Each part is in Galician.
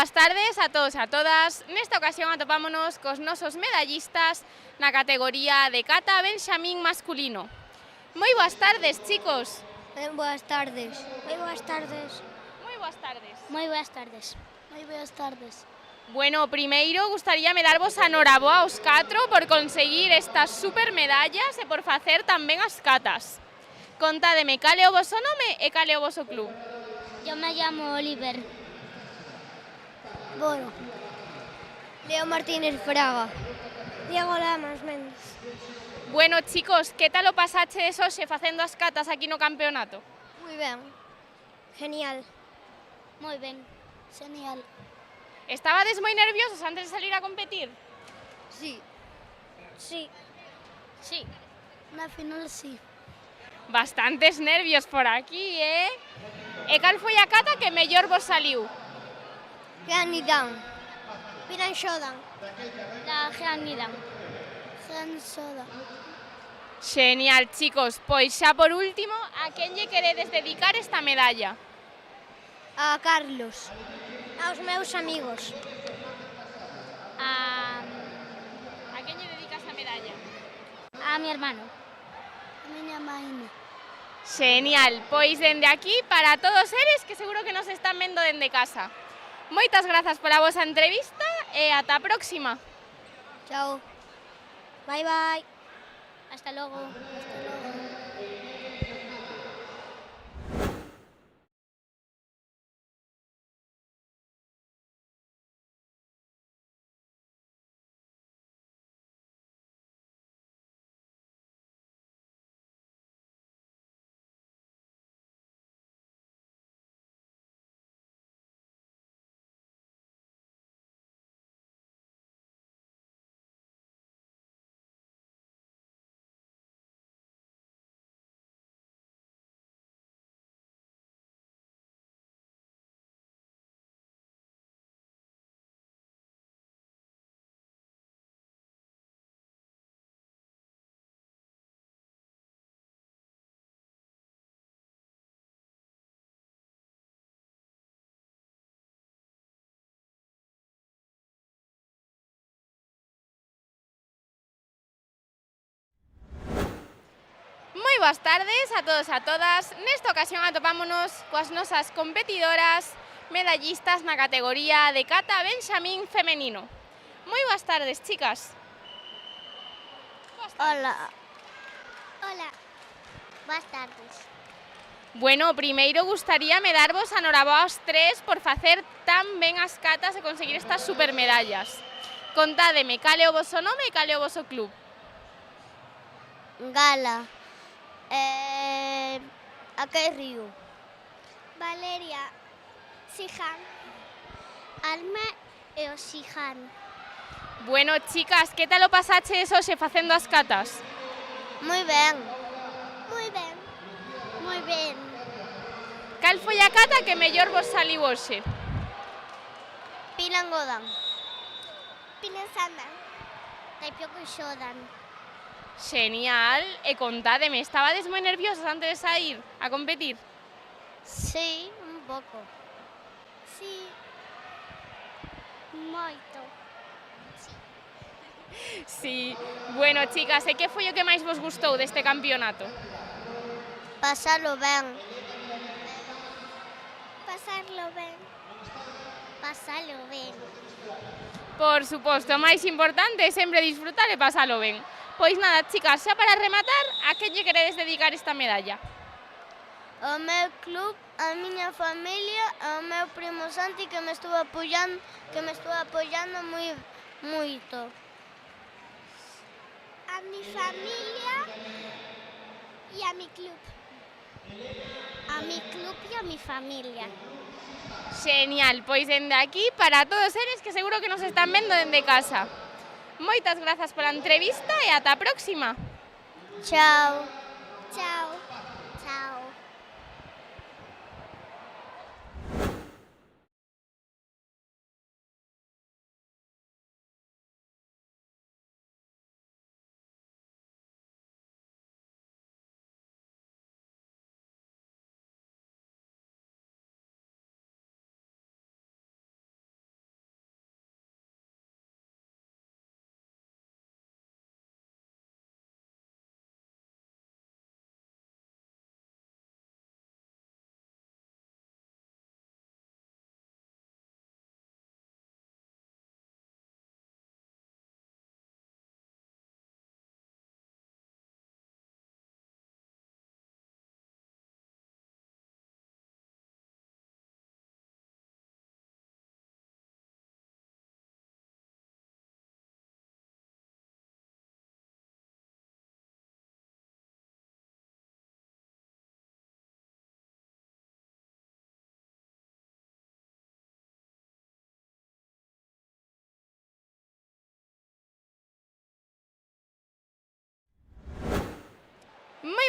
boas tardes a todos e a todas. Nesta ocasión atopámonos cos nosos medallistas na categoría de kata benxamín masculino. Moi boas tardes, chicos. Boas tardes. Moi boas tardes. Moi boas tardes. Moi boas tardes. Moi boas tardes. Bueno, primeiro gustaríame darvos a noraboa aos 4 por conseguir estas super medallas e por facer tamén as catas. Contádeme cal é o voso nome e cal é o voso club. Yo me llamo Oliver. Bueno. Leo Martínez Fraga. Diego Lamas Méndez. Bueno, chicos, que tal o pasaches hoxe facendo as catas aquí no campeonato? Moi ben. Genial. Moi ben. Genial. Estabades moi nerviosos antes de salir a competir? Sí. Sí. Sí. Na final sí. Bastantes nervios por aquí, E cal foi a cata que mellor vos saliu? Geanidan. Piran Xodan. Da Geanidan. Gen Soda. Genial, chicos. Pois xa por último, a quen lle queredes dedicar esta medalla? A Carlos. Aos meus amigos. A quen lle dedicas a medalla? A mi hermano. A miña maina. Genial, pois dende aquí para todos eles que seguro que nos están vendo dende casa. Moitas grazas pola vosa entrevista e ata a próxima. Chao. Bye bye. Hasta logo. Hasta logo. Moi boas tardes a todos e a todas. Nesta ocasión atopámonos coas nosas competidoras medallistas na categoría de kata benxamín femenino. Moi boas tardes, chicas. Hola. Hola. Boas tardes. Bueno, primeiro gustaríame darvos a noraboa aos 3 por facer tan ben as catas e conseguir estas supermedallas. Contádeme cal é o voso nome e cal é o voso club. Gala. A que río? Valeria. Sijan. Alma e o Sijan. Bueno, chicas, que tal o pasaches hoxe facendo as catas? Moi ben. Moi ben. Moi ben. Cal foi a cata que mellor vos saliu hoxe? Pilan Godan. Pilan Sandan. Taipioco Xodan. Genial. E contádeme, estabades moi nerviosas antes de sair a competir? Sí, un pouco. Sí. Moito. Sí. Bueno, chicas, e que foi o que máis vos gustou deste campeonato? Pasalo ben. Pasarlo ben. Pasalo ben. Por suposto, o máis importante é sempre disfrutar e pasalo ben. Pois nada, chicas, xa para rematar, a quen lle queredes dedicar esta medalla? O meu club, a miña familia, ao meu primo Santi que me estuvo apoiando moito. A mi familia e a mi club. A mi club e a mi familia. Genial, pois dende aquí para todos eles que seguro que nos están vendo dende casa. Moitas grazas pola entrevista e ata a próxima. Chao. Chao. Chao.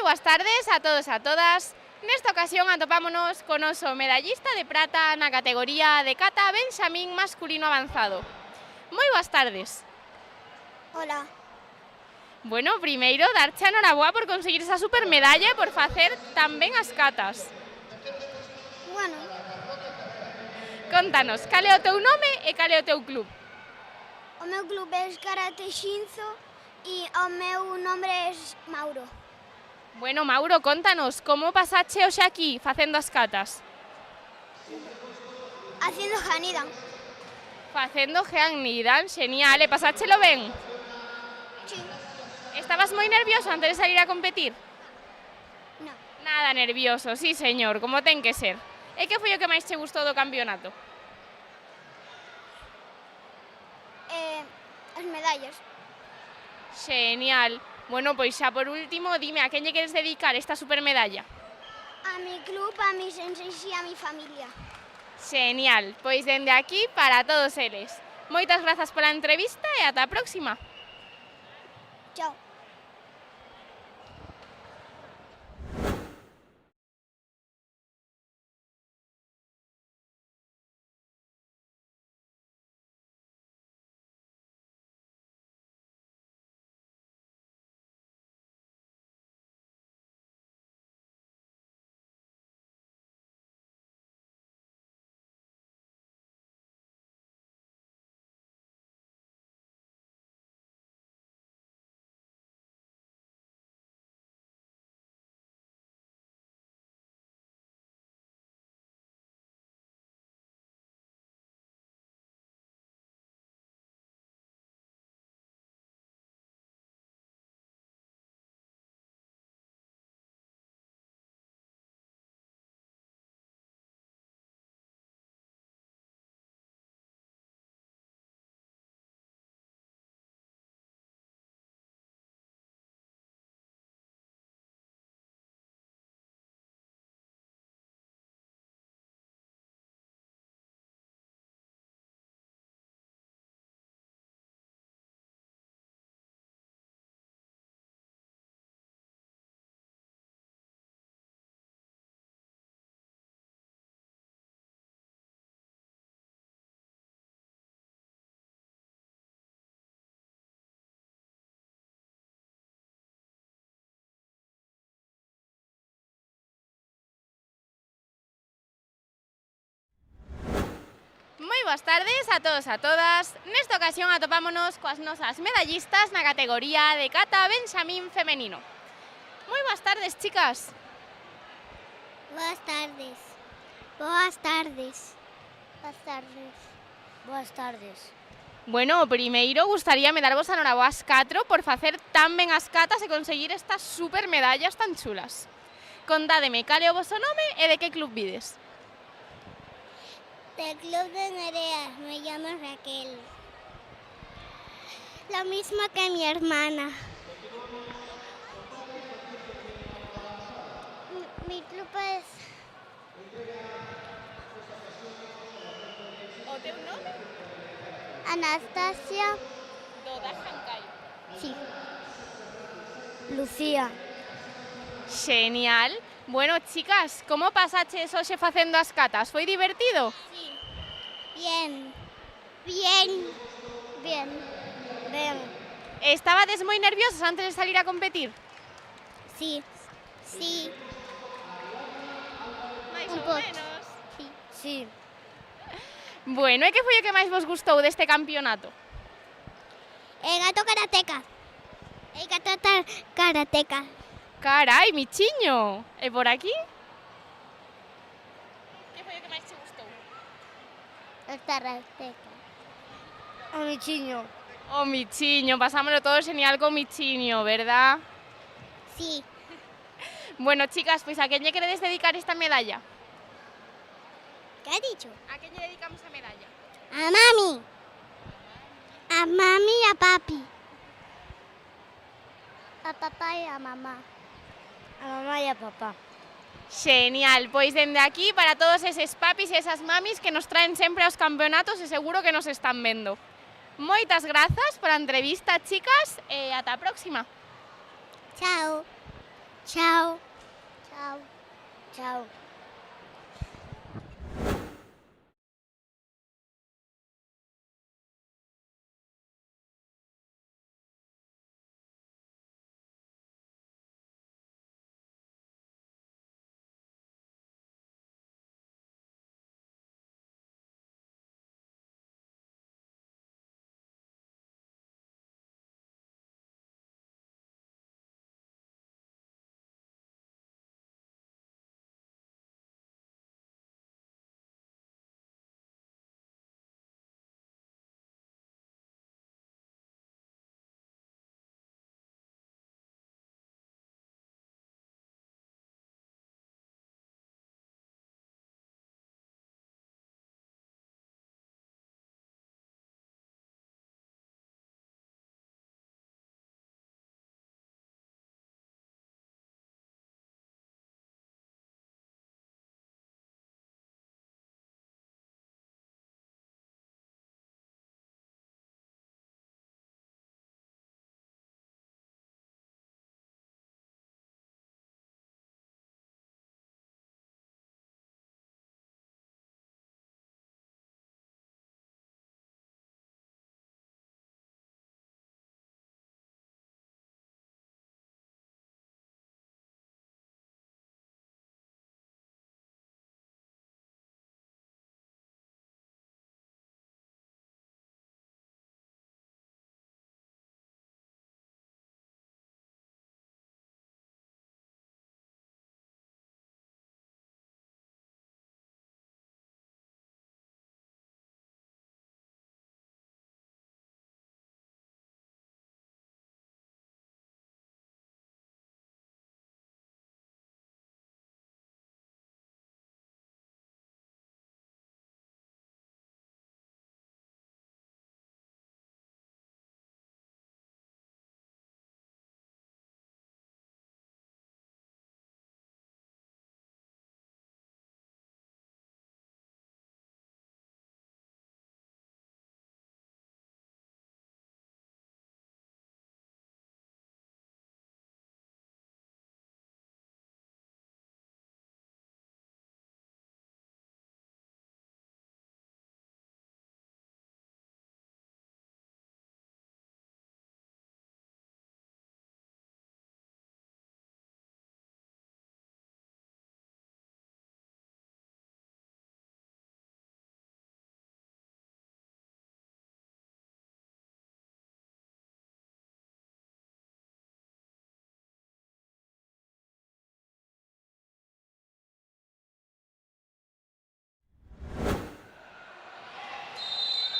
boas tardes a todos e a todas. Nesta ocasión atopámonos con oso medallista de prata na categoría de kata benxamín masculino avanzado. Moi boas tardes. Hola. Bueno, primeiro, darche a noraboa por conseguir esa supermedalla e por facer tan ben as catas. Bueno, Contanos, cal é o teu nome e cal é o teu club? o meu club é Karate Shinzo e o meu nombre é Mauro. Bueno, Mauro, contanos, como pasache hoxe aquí facendo as catas? Haciendo Hanidan. Facendo Gean-Nidan, xenial, e pasáchelo ben? Sí. Estabas moi nervioso antes de salir a competir? No. Nada nervioso, sí señor, como ten que ser. E que foi o que máis che gustou do campeonato? As medallas. Xenial. Bueno, pois xa por último, dime, a quen lle queres dedicar esta supermedalla? A mi club, a mi sensei e a mi familia. Xenial, pois dende aquí para todos eles. Moitas grazas pola entrevista e ata a próxima. Chao. Moi boas tardes a todos e a todas. Nesta ocasión atopámonos coas nosas medallistas na categoría de kata benxamín femenino. Moi boas tardes, chicas. Boas tardes. Boas tardes. Boas tardes. Boas tardes. Bueno, primeiro gustaríame darvos a noraboa ás 4 por facer tan ben as catas e conseguir estas supermedallas tan chulas. Contádeme cal é o voso nome e de que club vides. Del club de Nereas, me llamo Raquel. Lo mismo que mi hermana. Mi club es O teu nome? Anastasia. Do da Hankai. Sí. Lucía. Xenial. Bueno, chicas, como pasaches hoxe facendo as catas? Foi divertido? Sí. Bien. Bien. Bien. Bien. Estabades moi nerviosas antes de salir a competir? Sí. Sí. Mais Un ou pouco. menos. Sí. Sí. Bueno, e que foi o que máis vos gustou deste campeonato? El gato karateca. El gato karateca. Carai, michiño. E por aquí? Que foi o que máis te gustou? El karateca. O michiño. O michiño, pasámoslo todo genial con michiño, verdad? Sí. Bueno, chicas, pois a quen lle queredes dedicar esta medalla? ¿Qué ha dicho? A quen lle dedicamos a medalla? A mami. A mami y a papi. A papá y a mamá. A mamá y a papá. Genial, pois dende aquí para todos eses papis e esas mamis que nos traen sempre aos campeonatos e seguro que nos están vendo. Moitas grazas pola entrevista, chicas, e ata a próxima. Chao. Chao. Chao. Chao.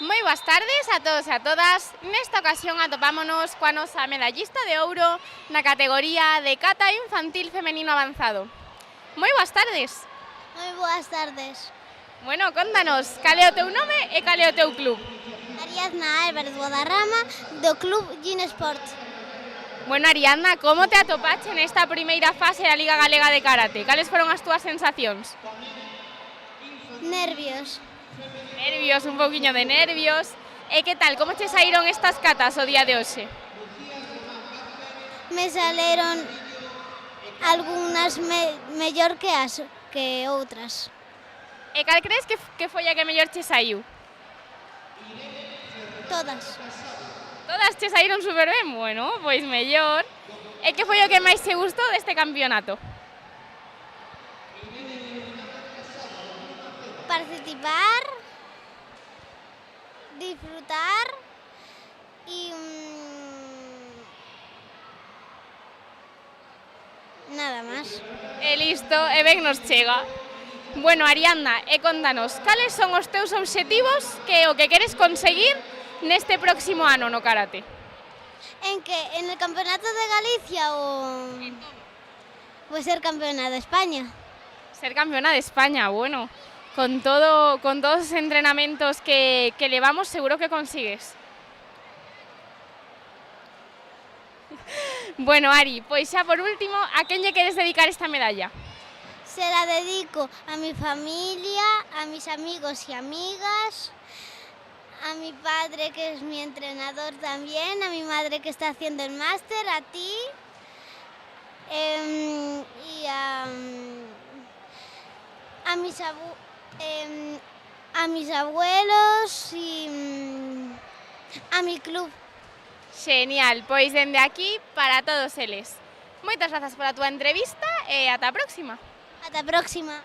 Moi boas tardes a todos e a todas. Nesta ocasión atopámonos coa nosa medallista de ouro na categoría de cata infantil femenino avanzado. Moi boas tardes. Moi boas tardes. Bueno, contanos, cal é o teu nome e cal é o teu club? Ariadna Álvarez Guadarrama, do Club Ginesport. Bueno, Ariadna, como te atopache nesta primeira fase da Liga Galega de Karate? Cales foron as túas sensacións? Nervios. Nervios, un pouquiño de nervios. E que tal, como che saíron estas catas o día de hoxe? Me saleron algunhas mellor que outras. E cal crees que foi a que mellor che saiu? Todas. Todas che saíron super ben, bueno, pois mellor. E que foi o que máis che gustou deste campeonato? Participar, disfrutar y nada más. E listo, e ben nos chega. Bueno, Ariadna, e contanos, cales son os teus obxectivos que o que queres conseguir neste próximo ano no karate? ¿En qué? ¿En el campeonato de Galicia o...? Pues ser campeona de España. Ser campeona de España, bueno, con todos os entrenamentos que levamos seguro que consigues. Bueno, Ari, pois xa por último, a quen lle queres dedicar esta medalla? Se la dedico a mi familia, a mis amigos y amigas, a mi padre que es mi entrenador también, a mi madre que está haciendo el máster, a ti y a a mis abuelos y a mi club. Genial, pois dende aquí para todos eles. Moitas grazas pola túa entrevista e ata a próxima. Ata a próxima.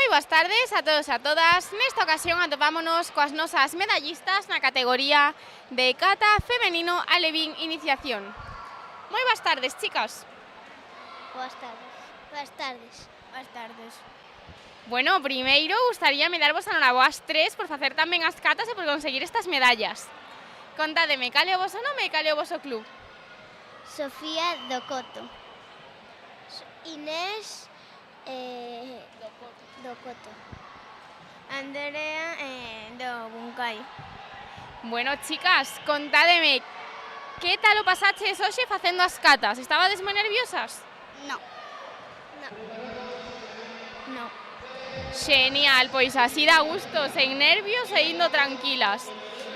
boas tardes a todos e a todas. Nesta ocasión atopámonos coas nosas medallistas na categoría de kata femenino alevín iniciación. Moi boas tardes, chicas. Boas tardes. Boas tardes. Boas tardes. Bueno, primeiro gustaríame darvos a noraboas tres por facer tan ben as catas e por conseguir estas medallas. Contádeme, cal é o voso nome e cal é o voso club? Sofía do Coto. Inés do Coto. Andrea do Bunkai. Bueno, chicas, contádeme, que tal o pasaches hoxe facendo as catas? Estabades moi nerviosas? No. No. Genial, pois así dá gusto, sen nervios e indo tranquilas.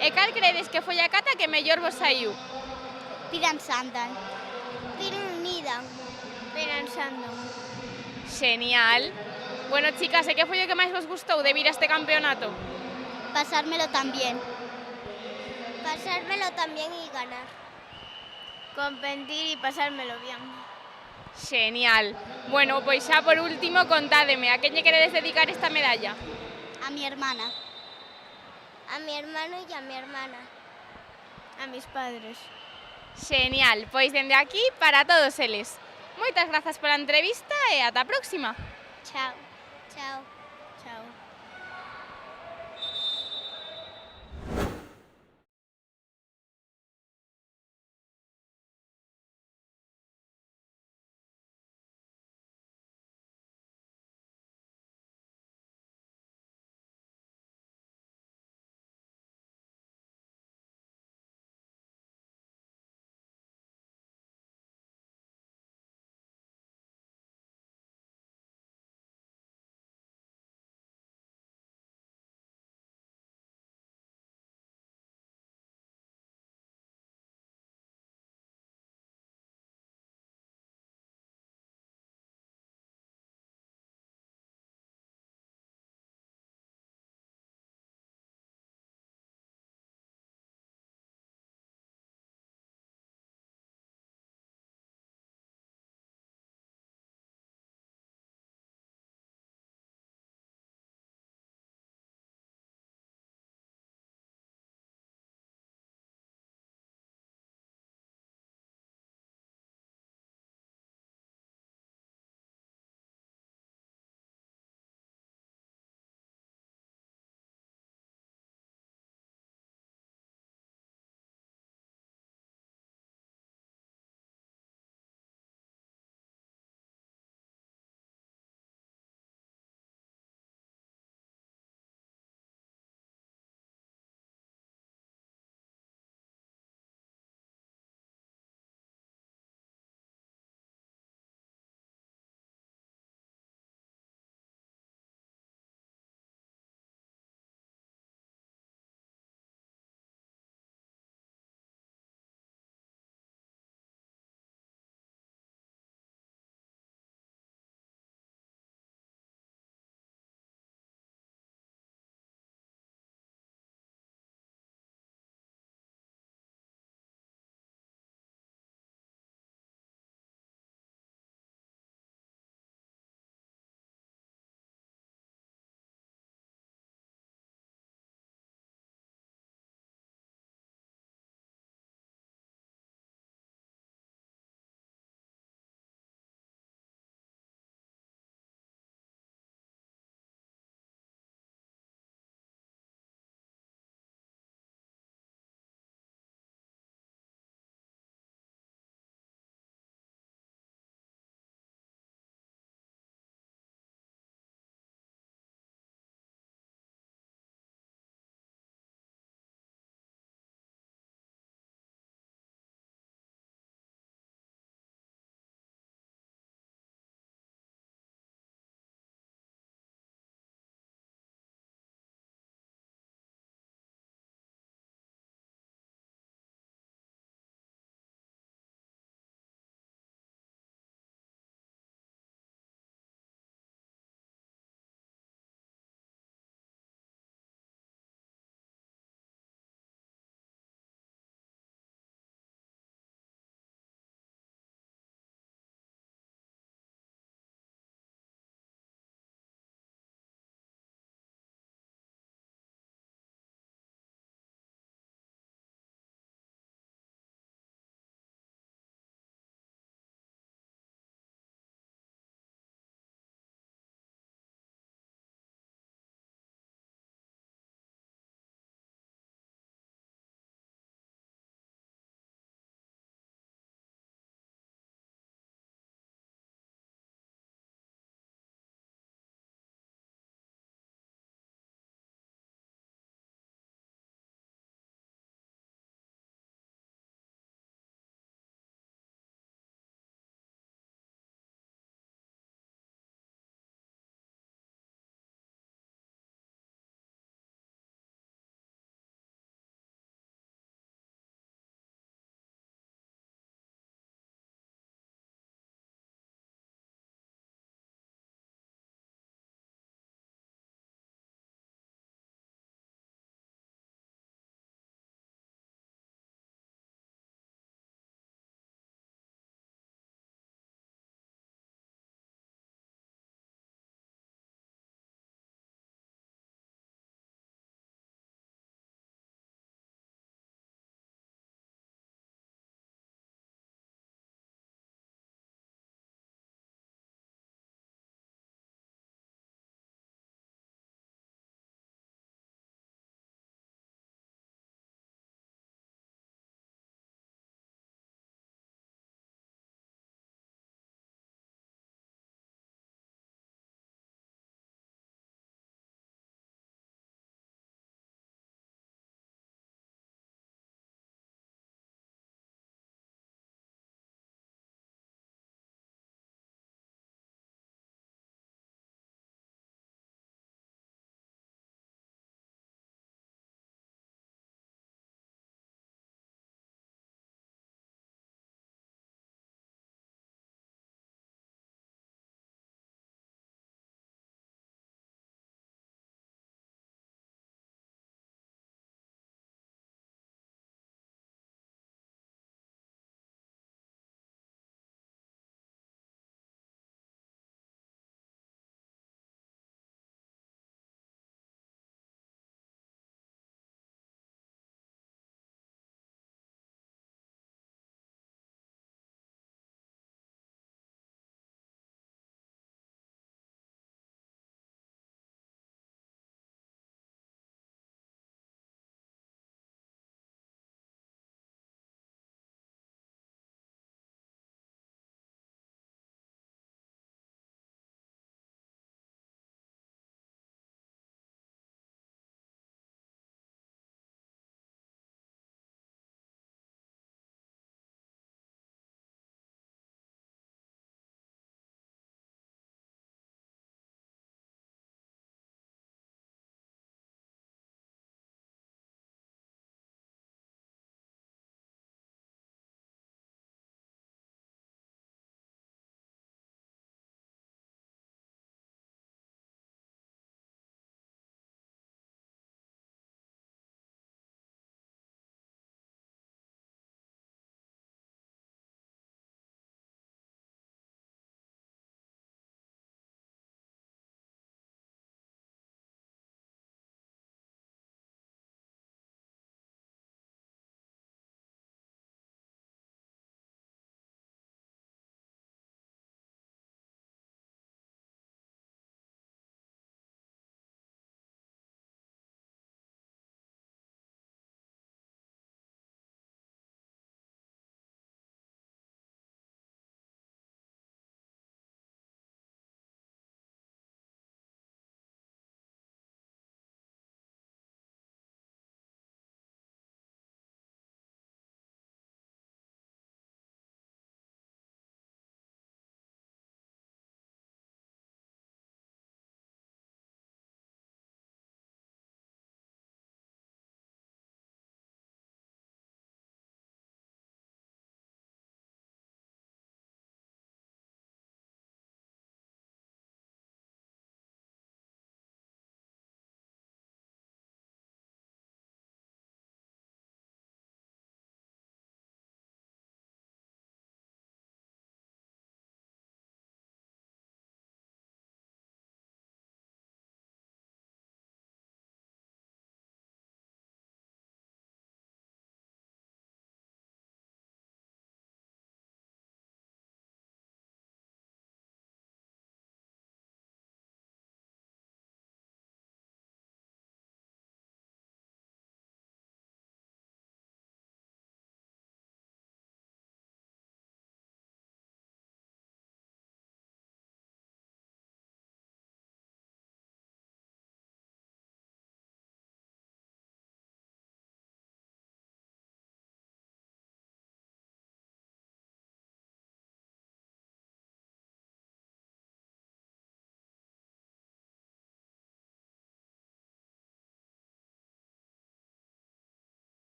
E cal credes que foi a cata que mellor vos saiu? Piran Sandan. Piran Nidan. Pensando. Genial. Bueno, chicas, e que foi o que máis vos gustou de vir a este campeonato? Pasármelo también. Pasármelo también y ganar. Competir y pasármelo bien. Genial. Bueno, pois xa por último, contádeme, a quen lle queredes dedicar esta medalla? A mi hermana. A mi hermano y a mi hermana. A mis padres. Genial, pois dende aquí para todos eles. Moitas grazas pola entrevista e ata a próxima. Chao. Chao. Chao.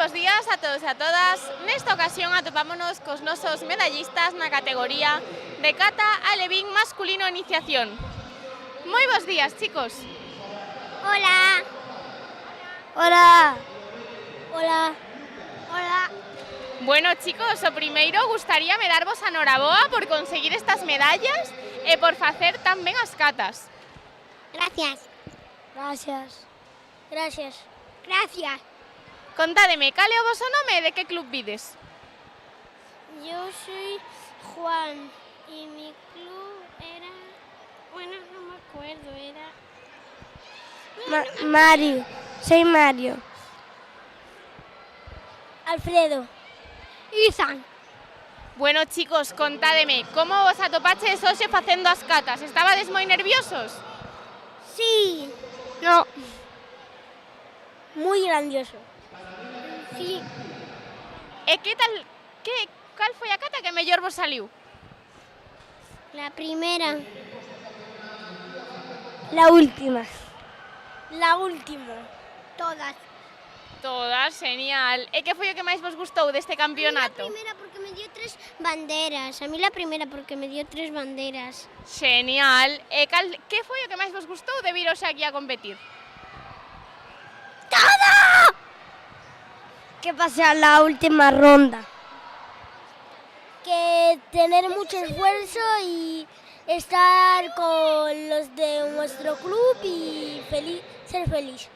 bons días a todos e a todas. Nesta ocasión atopámonos cos nosos medallistas na categoría de cata alevín masculino iniciación. Moi bons días, chicos. Hola. Hola. Hola. Hola. Bueno, chicos, o primeiro gustaríame darvos a noraboa por conseguir estas medallas e por facer tan ben as catas. Gracias. Gracias. Gracias. Gracias. Contádeme, cal é o voso nome e de que club vides? Yo soy Juan y mi club era... Bueno, no me acuerdo, era... Mario. Soy Mario. Alfredo. Izan. Bueno, chicos, contádeme, como vos atopaches hoxe facendo as catas? Estabades moi nerviosos? Sí. No. Muy grandioso. Sí. E que tal, cal foi a cata que mellor vos saliu? La primera. La última. La última. Todas. Todas, genial. E que foi o que máis vos gustou deste campeonato? A mí la primera porque me dio 3 banderas. A mí la primera porque me dio 3 banderas. Genial. E que foi o que máis vos gustou de vir hoxe aquí a competir? Que pase a la última ronda. Que tener mucho esfuerzo y estar con los de nuestro club y ser feliz.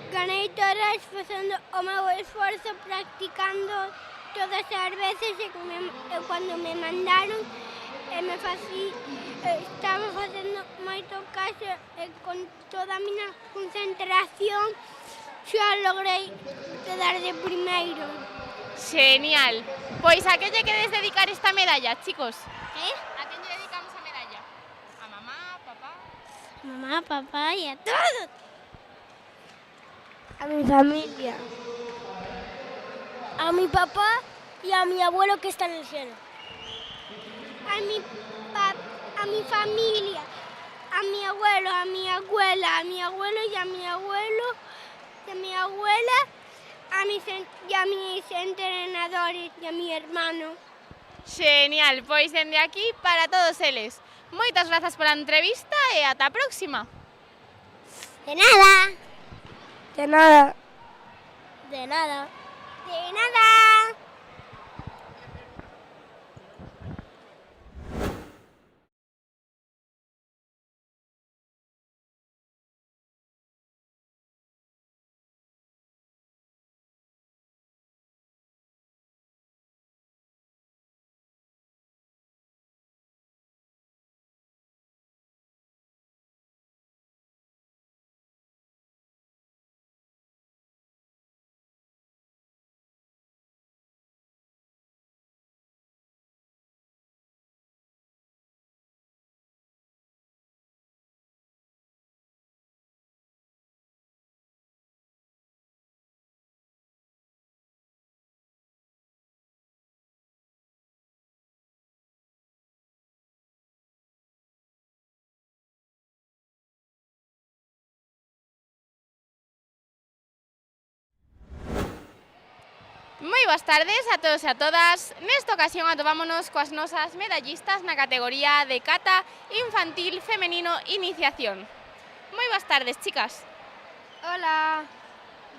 Ganei todas facendo o meu esforzo practicando todas as veces e cando me mandaron estaba facendo moito caso e con toda a miña concentración xa logrei quedar de primeiro. Genial. Pois a que lle queres dedicar esta medalla, chicos? ¿Eh? A quen lle dedicamos a medalla? A mamá, papá? Mamá, papá y a todos. A mi familia. A mi papá y a mi abuelo que está en el cielo. A mi familia, a mi abuelo, a mi abuela, a mi abuelo y a mi abuelo, y a mi abuela, a mis entrenadores y a mi hermano. Genial, pois dende aquí para todos eles. Moitas grazas pola entrevista e ata a próxima. De nada. De nada. De nada. De nada. Moi boas tardes a todos e a todas. Nesta ocasión atopámonos coas nosas medallistas na categoría de cata infantil femenino iniciación. Moi boas tardes, chicas. Hola.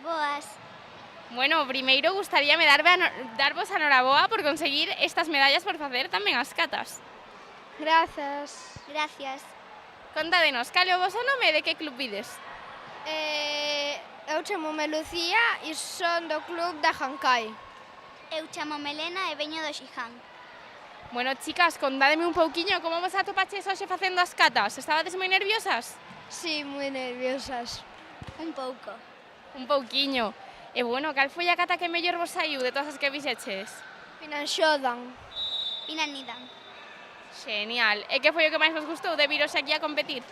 Boas. Bueno, primeiro gustaríame darvos a noraboa por conseguir estas medallas por facer tamén as catas. Gracias. Gracias. Contádenos, cal é o voso nome e de que club vides? Eu chamo-me Lucía e son do club da Hancai. Eu chamo-me Elena e veño do Xiján. Bueno, chicas, contádeme un pouquiño como vos atopaches hoxe facendo as catas. Estabades moi nerviosas? Sí, moi nerviosas. Un pouco. Un pouquiño. E bueno, cal foi a cata que mellor vos saiu de todas as que vixeches? Pinanxodan. Pinanidan. Genial. E que foi o que máis vos gustou de vir hoxe aquí a competir?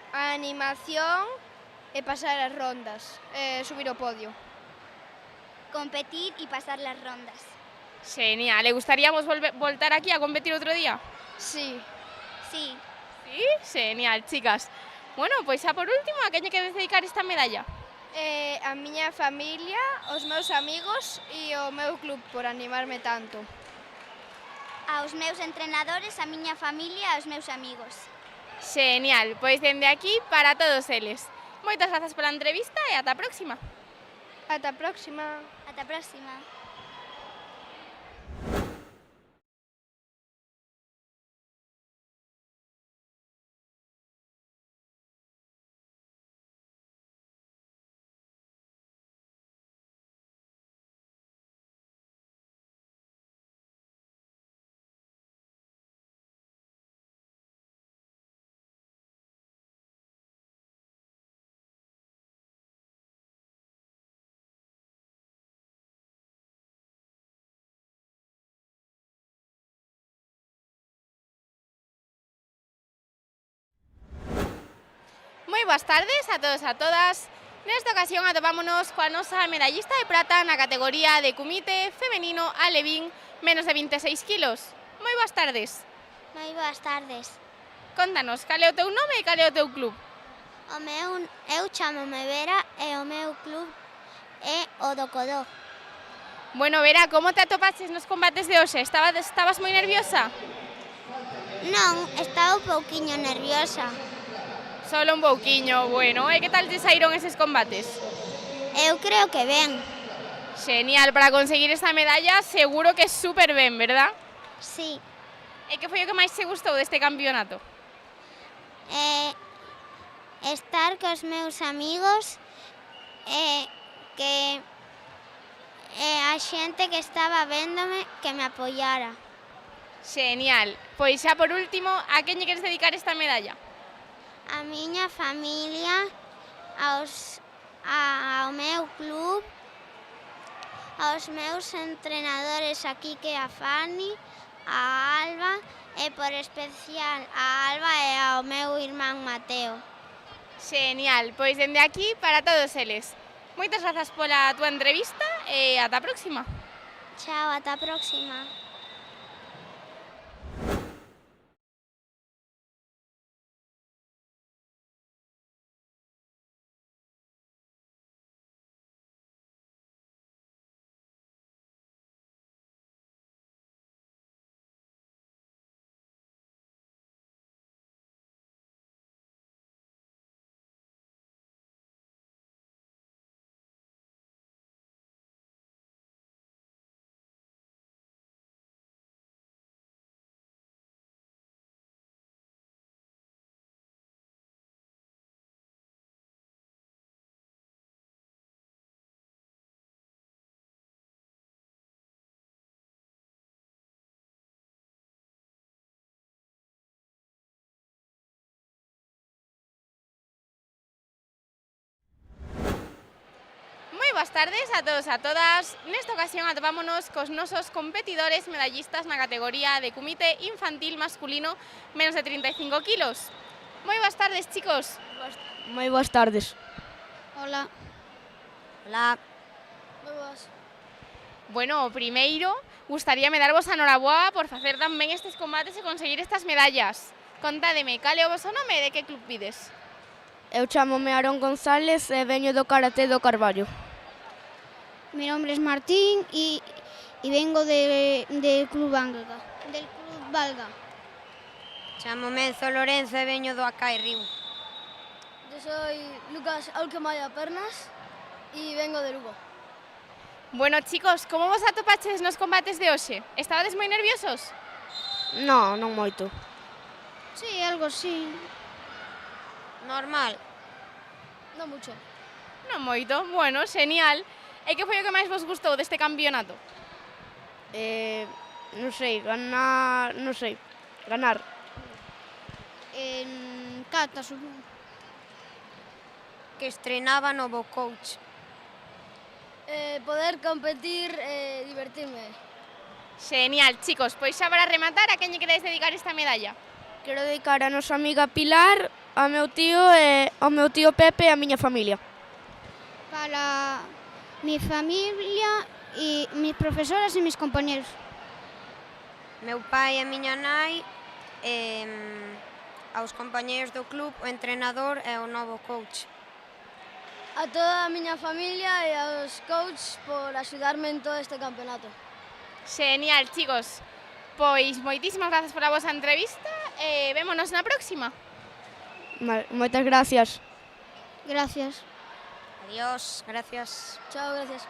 A animación e pasar as rondas, subir ao podio. Competir y pasar las rondas. Genial. ¿Le gustaríamos voltar aquí a competir otro día? Sí. Sí. ¿Sí? Genial, chicas. Bueno, pois a por último, a quen lle queres dedicar esta medalla? A miña familia, os meus amigos e o meu club por animarme tanto. Aos meus entrenadores, a miña familia e aos meus amigos. Genial, pois dende aquí para todos eles. Moitas grazas pola entrevista e ata a próxima. Ata a próxima. Ata a próxima. Moi boas tardes a todos e a todas. Nesta ocasión atopámonos coa nosa medallista de prata na categoría de kumite femenino alevín menos de 26 kilos. Moi boas tardes. Moi boas tardes. Contanos, cal é o teu nome e cal é o teu club? Eu chamome Vera e o meu club é o do Codó. Bueno, Vera, como te atopaches nos combates de hoxe? Estabas moi nerviosa? Non, estaba un pouquiño nerviosa. Solo un pouquiño, bueno. E que tal te saíron eses combates? Eu creo que ben. Genial, para conseguir esta medalla seguro que é super ben, verdad? Sí. E que foi o que máis te gustou deste campeonato? Estar cos meus amigos e que a xente que estaba véndome que me apoiara. Genial. Pois xa por último, a quen lle queres dedicar esta medalla? A miña familia, ao meu club, aos meus entrenadores aquí que a Fanny, a Alba e por especial a Alba e ao meu irmán Mateo. Genial, pois dende aquí para todos eles. Moitas grazas pola túa entrevista e ata a próxima. Chao, ata a próxima. Boas tardes a todos e a todas. Nesta ocasión atopámonos cos nosos competidores medallistas na categoría de kumite infantil masculino menos de 35 kilos. Moi boas tardes, chicos. Moi boas tardes. Hola. Hola. Moi boas. Bueno, primeiro, gustaríame darvos a noraboa por facer tan ben estes combates e conseguir estas medallas. Contádeme, cal é o voso nome e de que club pides? Eu chamome Aarón González e veño do Karate do Carballo. Mi nombre es Martín y vengo del Club Valga. Del Club Valga. Chámome Enzo Lorenzo e veño do Acai Río. Yo soy Lucas Alquemaya Pernas y vengo de Lugo. Bueno, chicos, como vos atopaches nos combates de hoxe? Estabades moi nerviosos? Non, non moito. Sí, algo sí. Normal. No mucho. Non moito. Bueno, genial. E que foi o que máis vos gustou deste campeonato? Non sei, ganar. En kata, supongo. Que estrenaba novo coach. Poder competir e divertirme. Genial, chicos. Pois xa para rematar, a quen lle queredes dedicar esta medalla? Quero dedicar a nosa amiga Pilar, ao meu tío Pepe e a miña familia. Para mi familia y mis profesoras y mis compañeros. Meu pai e miña nai, aos compañeiros do club, o entrenador e o novo coach. A toda a miña familia e aos coaches por axudarme en todo este campeonato. Genial, chicos. Pois moitísimas grazas pola vosa entrevista e vémonos na próxima. Moitas gracias. Gracias. Adiós, gracias. Chao, gracias.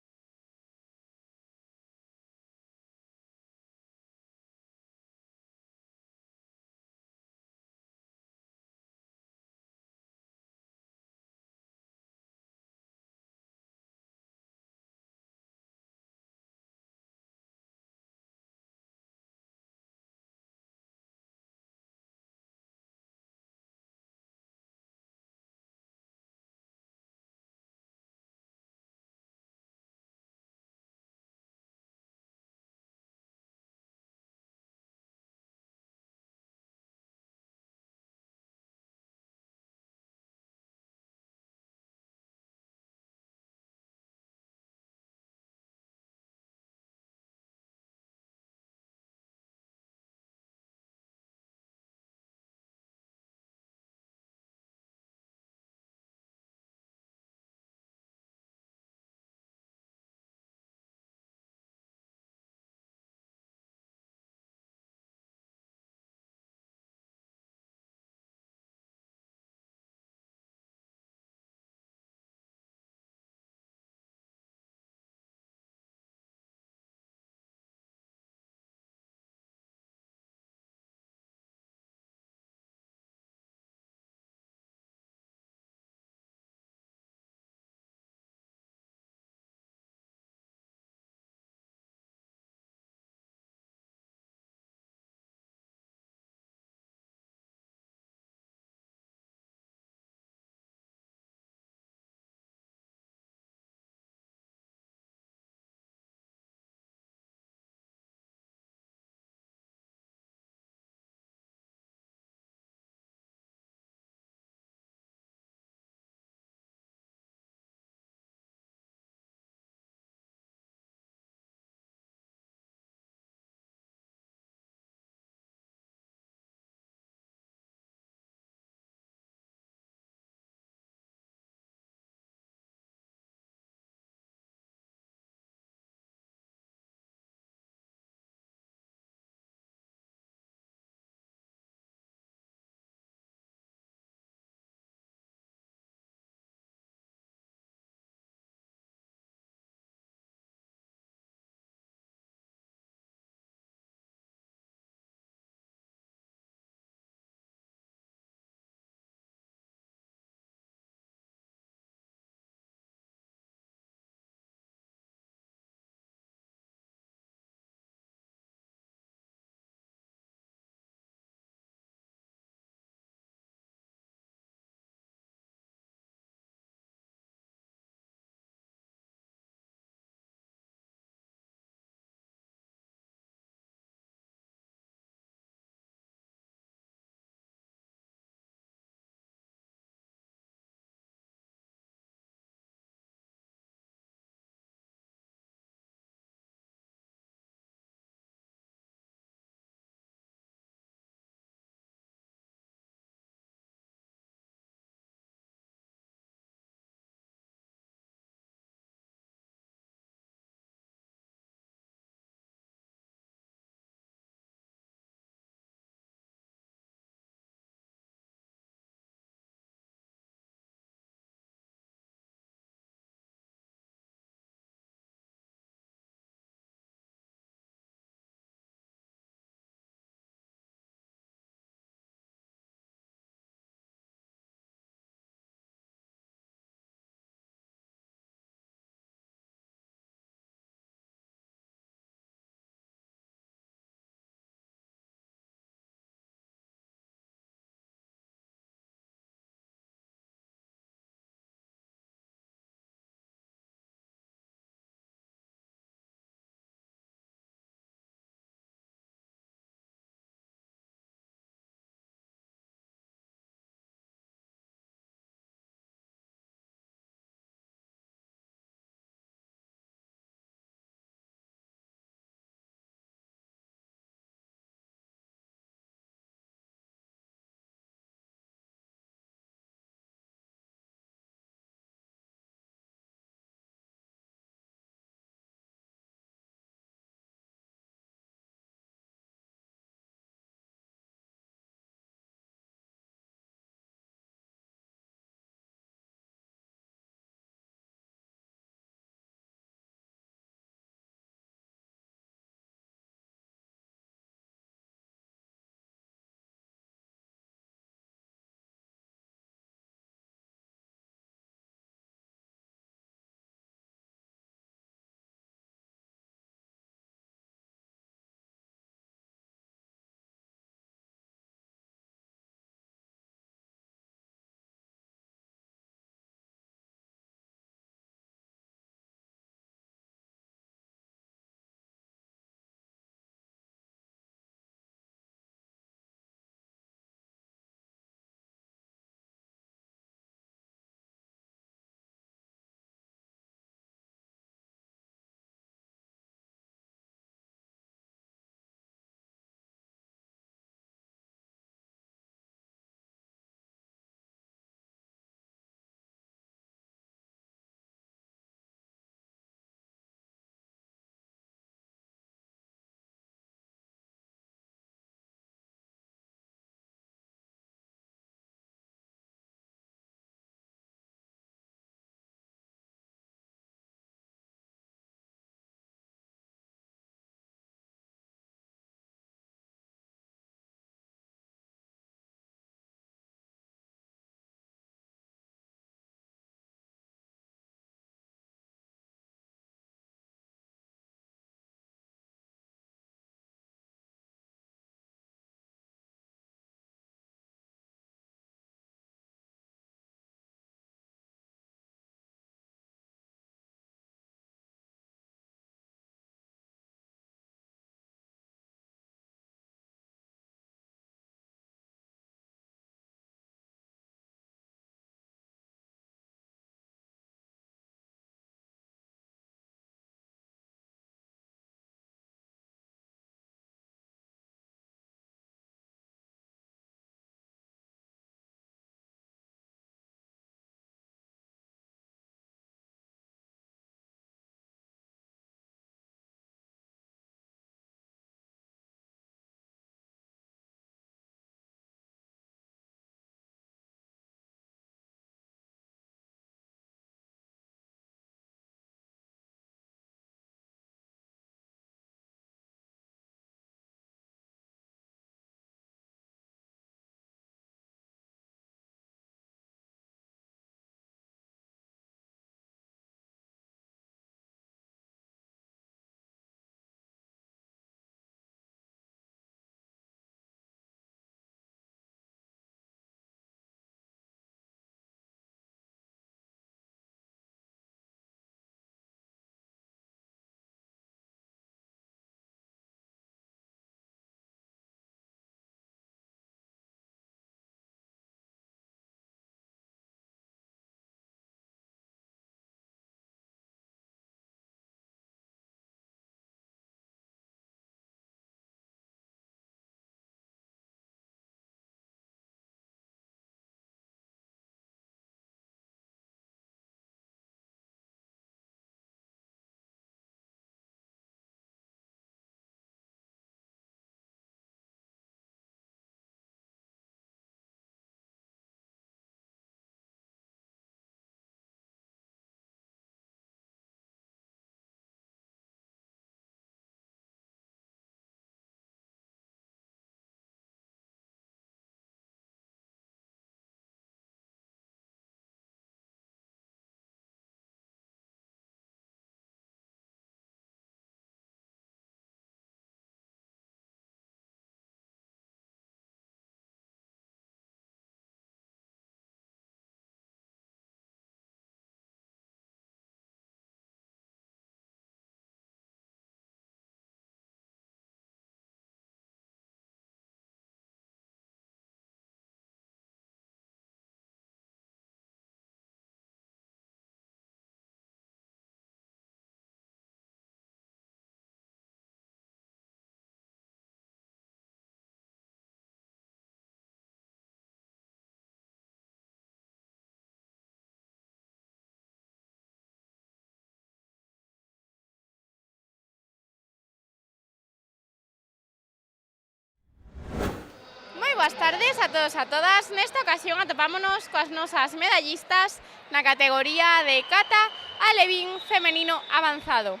boas tardes a todos e a todas. Nesta ocasión atopámonos coas nosas medallistas na categoría de cata alevín femenino avanzado.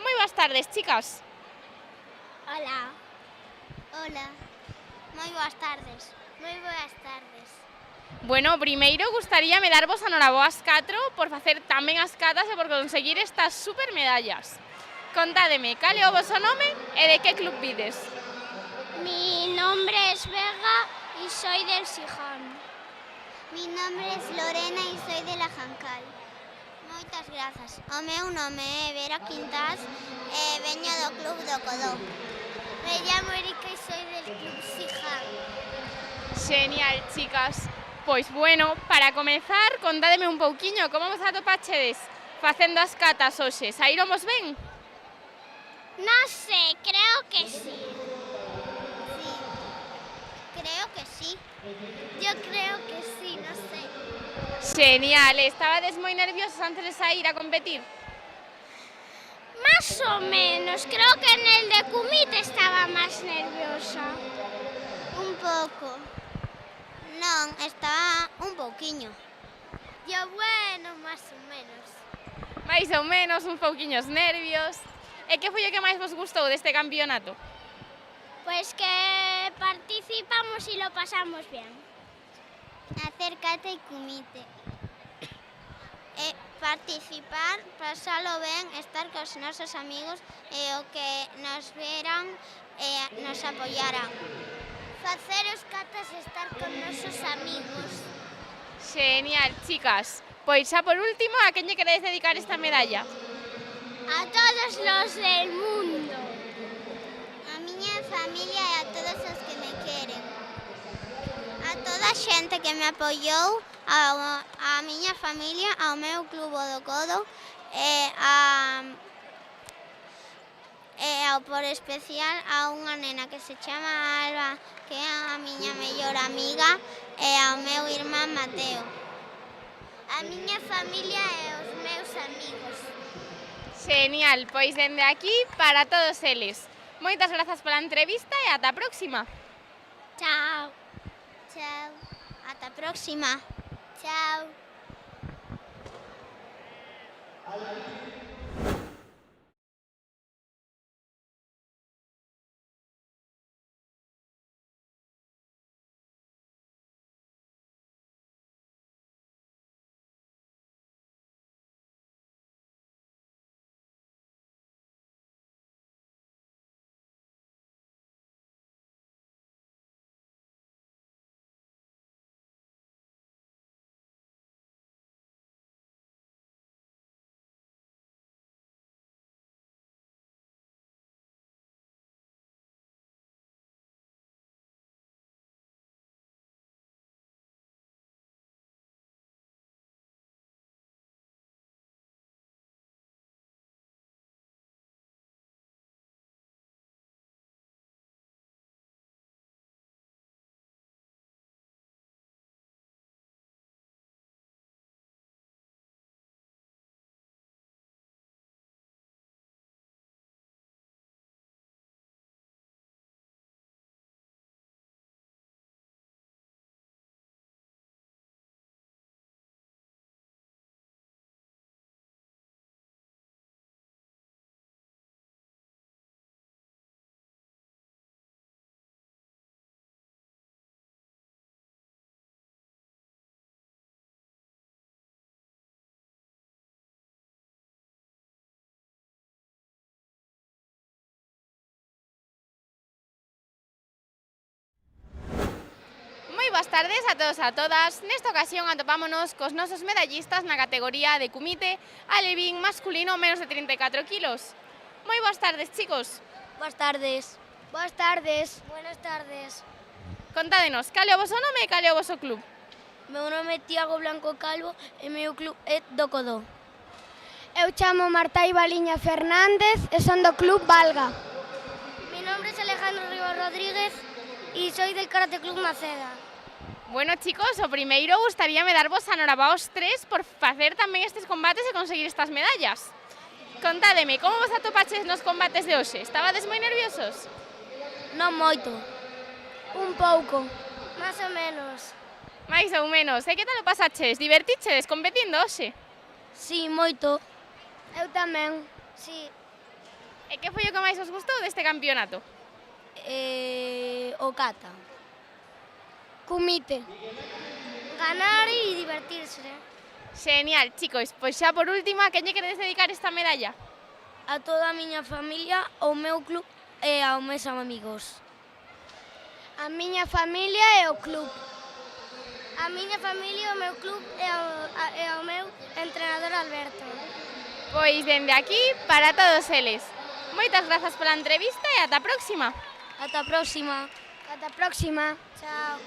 Moi boas tardes, chicas. Hola. Hola. Moi boas tardes. Moi boas tardes. Bueno, primeiro gustaríame darvos a noraboa ás 4 por facer tan ben as catas e por conseguir estas super medallas. Contádeme, cal é o voso nome e de que club vides? Mi nombre es Vega y soy del Siján. Mi nombre es Lorena y soy de la Jancal. Moitas grazas. O meu nome é Vera Quintas e veño do club do Codó. Me llamo Erika y soy del club Siján. Genial, chicas. Pois bueno, para comezar, contádeme un pouquiño como vos atopachedes facendo as catas hoxe. Saíromos ben? No sé, creo que sí. Creo que sí. Yo creo que sí, no sé. Genial, estabades moi nerviosos antes de sair a competir? Más o menos, creo que en el de Kumite estaba más nerviosa. Un poco. Non, estaba un pouquiño. Yo bueno, más o menos. Mais ou menos, un pouquiños nervios. E que foi o que máis vos gustou deste campeonato? Pues que participamos y lo pasamos bien. Hacer cata y Kumite. Participar, pasalo ben, estar cos nosos amigos e o que nos veran e nos apoyaran. Facer os catas e estar con nosos amigos. Genial, chicas. Pois xa por último, a quen lle queredes dedicar esta medalla? A todos los del mundo. A miña familia e a todos os que me queren. A toda a xente que me apoiou, a miña familia, ao meu club do Codo e ao por especial a unha nena que se chama Alba, que é a miña mellor amiga, e ao meu irmán Mateo. A miña familia e os meus amigos. Genial, pois dende aquí para todos eles. Moitas grazas pola entrevista e ata a próxima. Chao. Chao. Ata a próxima. Chao. Boas tardes a todos e a todas. Nesta ocasión atopámonos cos nosos medallistas na categoría de Kumite alevín masculino menos de 34 kilos. Moi boas tardes, chicos. Boas tardes. Boas tardes. Buenas tardes. Contádenos, cal é o voso nome e cal é o voso club? Meu nome é Tiago Blanco Calvo e meu club é do Codó. Eu chamo Marta Ibaliña Fernández e son do club Valga. Mi nombre es Alejandro Rivas Rodríguez y soy del Karate Club Maceda. Bueno, chicos, o primeiro gustaríame darvos a noraboa aos tres por facer tamén estes combates e conseguir estas medallas. Contádeme, como vos atopaches nos combates de hoxe? Estabades moi nerviosos? Non moito. Un pouco. Más o menos. máis ou menos. E que tal o pasaches? Divertichedes competindo hoxe? Sí, moito. Eu tamén. Sí. E que foi o que máis os gustou deste campeonato? O kata. Kumite. Ganar e divertirse. Genial, chicos. Pois xa por último, a quen lle queredes dedicar esta medalla? A toda a miña familia, ao meu club e aos meus amigos. A miña familia e o club. A miña familia, o meu club e o meu entrenador Alberto. Pois dende aquí para todos eles. Moitas grazas pola entrevista e ata a próxima. Ata a próxima. Ata a próxima. Chao.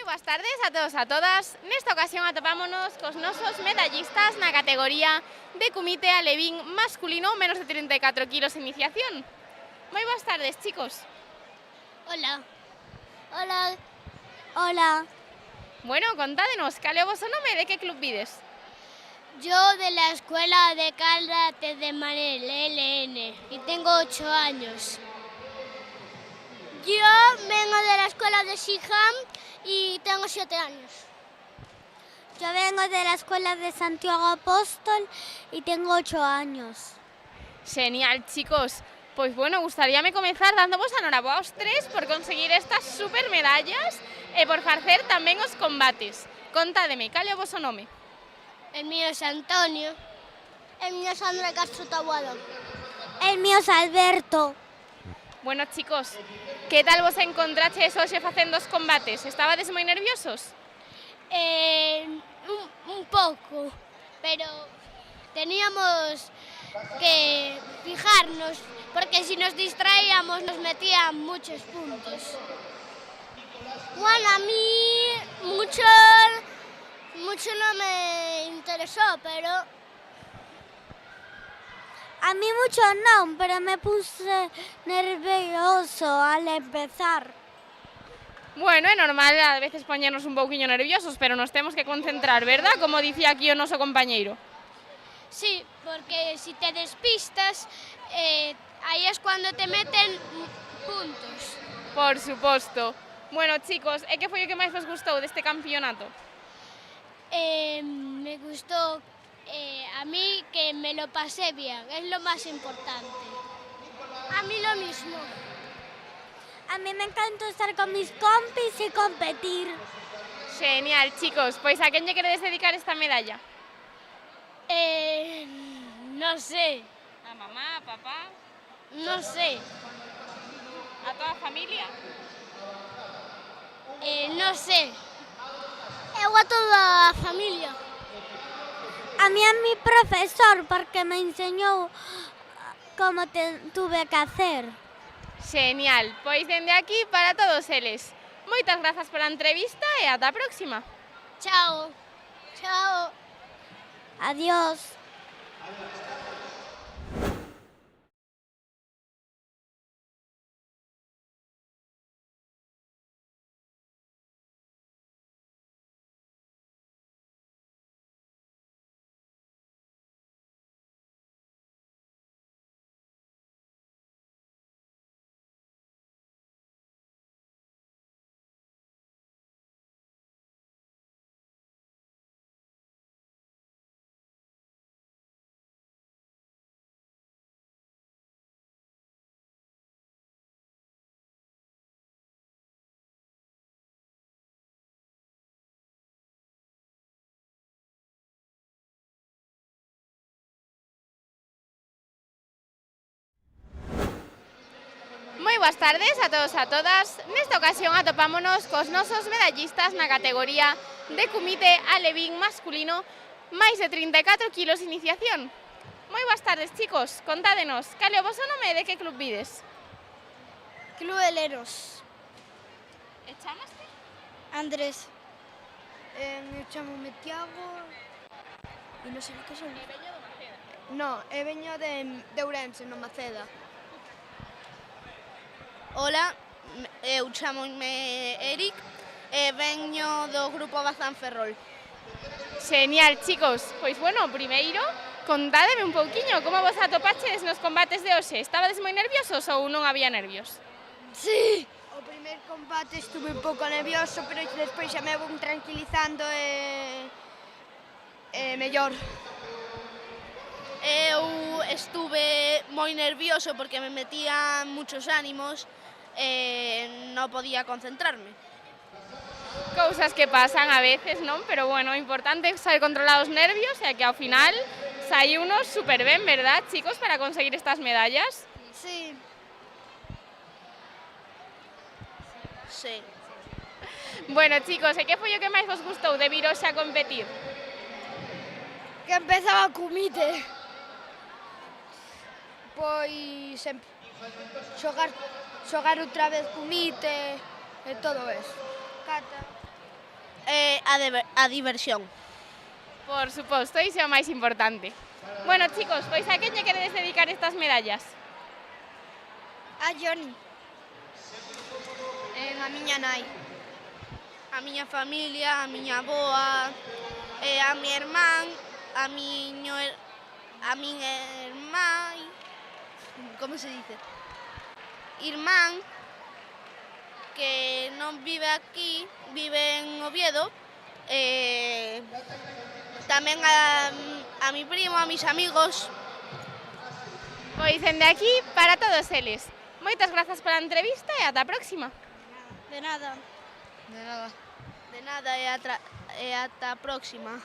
Boas tardes a todos e a todas. Nesta ocasión atopámonos cos nosos medallistas na categoría de kumite alevín masculino menos de 34 kilos iniciación. Moi boas tardes, chicos. Hola. Hola. Hola. Bueno, contádenos, cal é o voso nome e de que club vides? Yo de la escuela de karate de Manel, LN, y tengo 8 años. Yo vengo de la escuela de Siham y tengo 7 años. Yo vengo de la escuela de Santiago Apóstol y tengo 8 años. Genial, chicos. Pois bueno, gustaríame comezar dándovos a noraboa aos tres por conseguir estas super medallas e por facer tamén os combates. Contádeme, cal é o voso nome? El mío es Antonio. El mío es André Castro Taboado. El mío es Alberto. Bueno, chicos, que tal vos encontraches hoxe facendo os combates? Estabades moi nerviosos? Un poco, pero teníamos que fijarnos, porque si nos distraíamos nos metían muchos puntos. Bueno, a mí mucho no me interesó, pero... A mí mucho no, pero me puse nervioso al empezar. Bueno, é normal a veces poñernos un pouquiño nerviosos, pero nos temos que concentrar, verdad? Como dicía aquí o noso compañeiro. Sí, porque si te despistas, ahí es cuando te meten puntos. Por suposto. Bueno, chicos, e que foi o que máis vos gustou deste campeonato? Me gustó a mí que me lo pasé bien, es lo más importante. A mí lo mismo. A mí me encantó estar con mis compis y competir. Genial, chicos. Pois a quen lle queredes dedicar esta medalla? No sé, A mamá, a papá, no sé, a toda a familia? no sé. Eu a toda a familia. A mí a mi profesor, porque me enseñó cómo tuve que hacer. Genial. Pois dende aquí para todos eles. Moitas grazas pola entrevista e ata a próxima. Chao. Chao. Adiós. Moi boas tardes a todos e a todas. Nesta ocasión atopámonos cos nosos medallistas na categoría de comité alevín masculino, máis de 34 kilos de iniciación. Moi boas tardes, chicos. Contádenos, cal é o voso nome e de que club vides? Club de Leros. E chamaste? Andrés. Eu chamome Tiago e non sei que son. E veño do Maceda. No, veño de Ourense, no Maceda. Ola, eu chamome Eric e veño do grupo Bazán Ferrol. Genial, chicos. Pois, bueno, primeiro, contádeme un pouquiño como vos atopaches nos combates de hoxe. Estabades moi nerviosos ou non había nervios? Sí! O primeiro combate estuve un pouco nervioso, pero despois xa me vou tranquilizando e mellor. Eu estuve moi nervioso porque me metían muchos ánimos e non podía concentrarme. Cousas que pasan a veces, non? Pero, bueno, o importante é saber controlar os nervios e que ao final sai unos super ben, verdad, chicos, para conseguir estas medallas? Sí. Sí. Bueno, chicos, e que foi o que máis vos gustou de vir hoxe a competir? Que empezaba o comité. Pois xogar outra vez comité e todo eso. Cata. A diversión. Por suposto, iso é o máis importante. Bueno, chicos, pois a quen lle queredes dedicar estas medallas? A Johnny. A miña nai. A miña familia, a miña avoa, a mi irmán, a miña irmán, como se dice? Irmán, que non vive aquí, vive en Oviedo, tamén a mi primo, a mis amigos. Pois dende aquí para todos eles. Moitas grazas pola entrevista e ata a próxima. De nada. De nada. De nada e ata a próxima.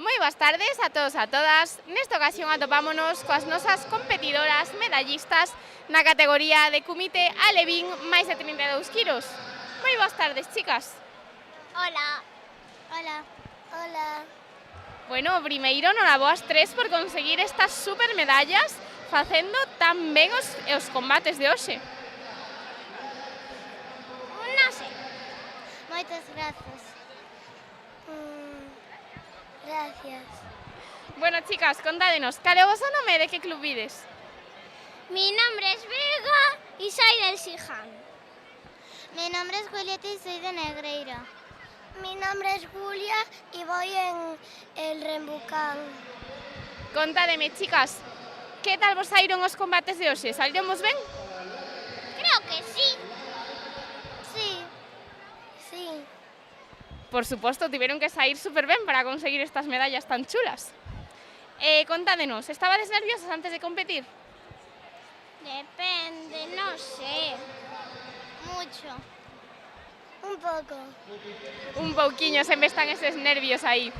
Moi boas tardes a todos e a todas. Nesta ocasión atopámonos coas nosas competidoras medallistas na categoría de comité alevín máis de 32 kilos. Moi boas tardes, chicas. Hola. Hola. Hola. Bueno, primeiro, noraboas tres por conseguir estas super medallas facendo tan ben os combates de hoxe. Non sei. Moitas grazas. Gracias. Bueno, chicas, contádenos, cal é o voso nome e de que club vides? Mi nombre es Vega y soy del Siján. Mi nombre es Julieta y soy de Negreira. Mi nombre es Julia y voy en el Rembucán. Contádeme, chicas, que tal vos saíron os combates de hoxe? Saíronvos ben? Creo que sí. Sí. Por suposto, tiveron que sair super ben para conseguir estas medallas tan chulas. Contádenos, estabades nerviosas antes de competir? Depende, no sé. Mucho. Un poco. Un pouquiño, sempre están eses nervios aí.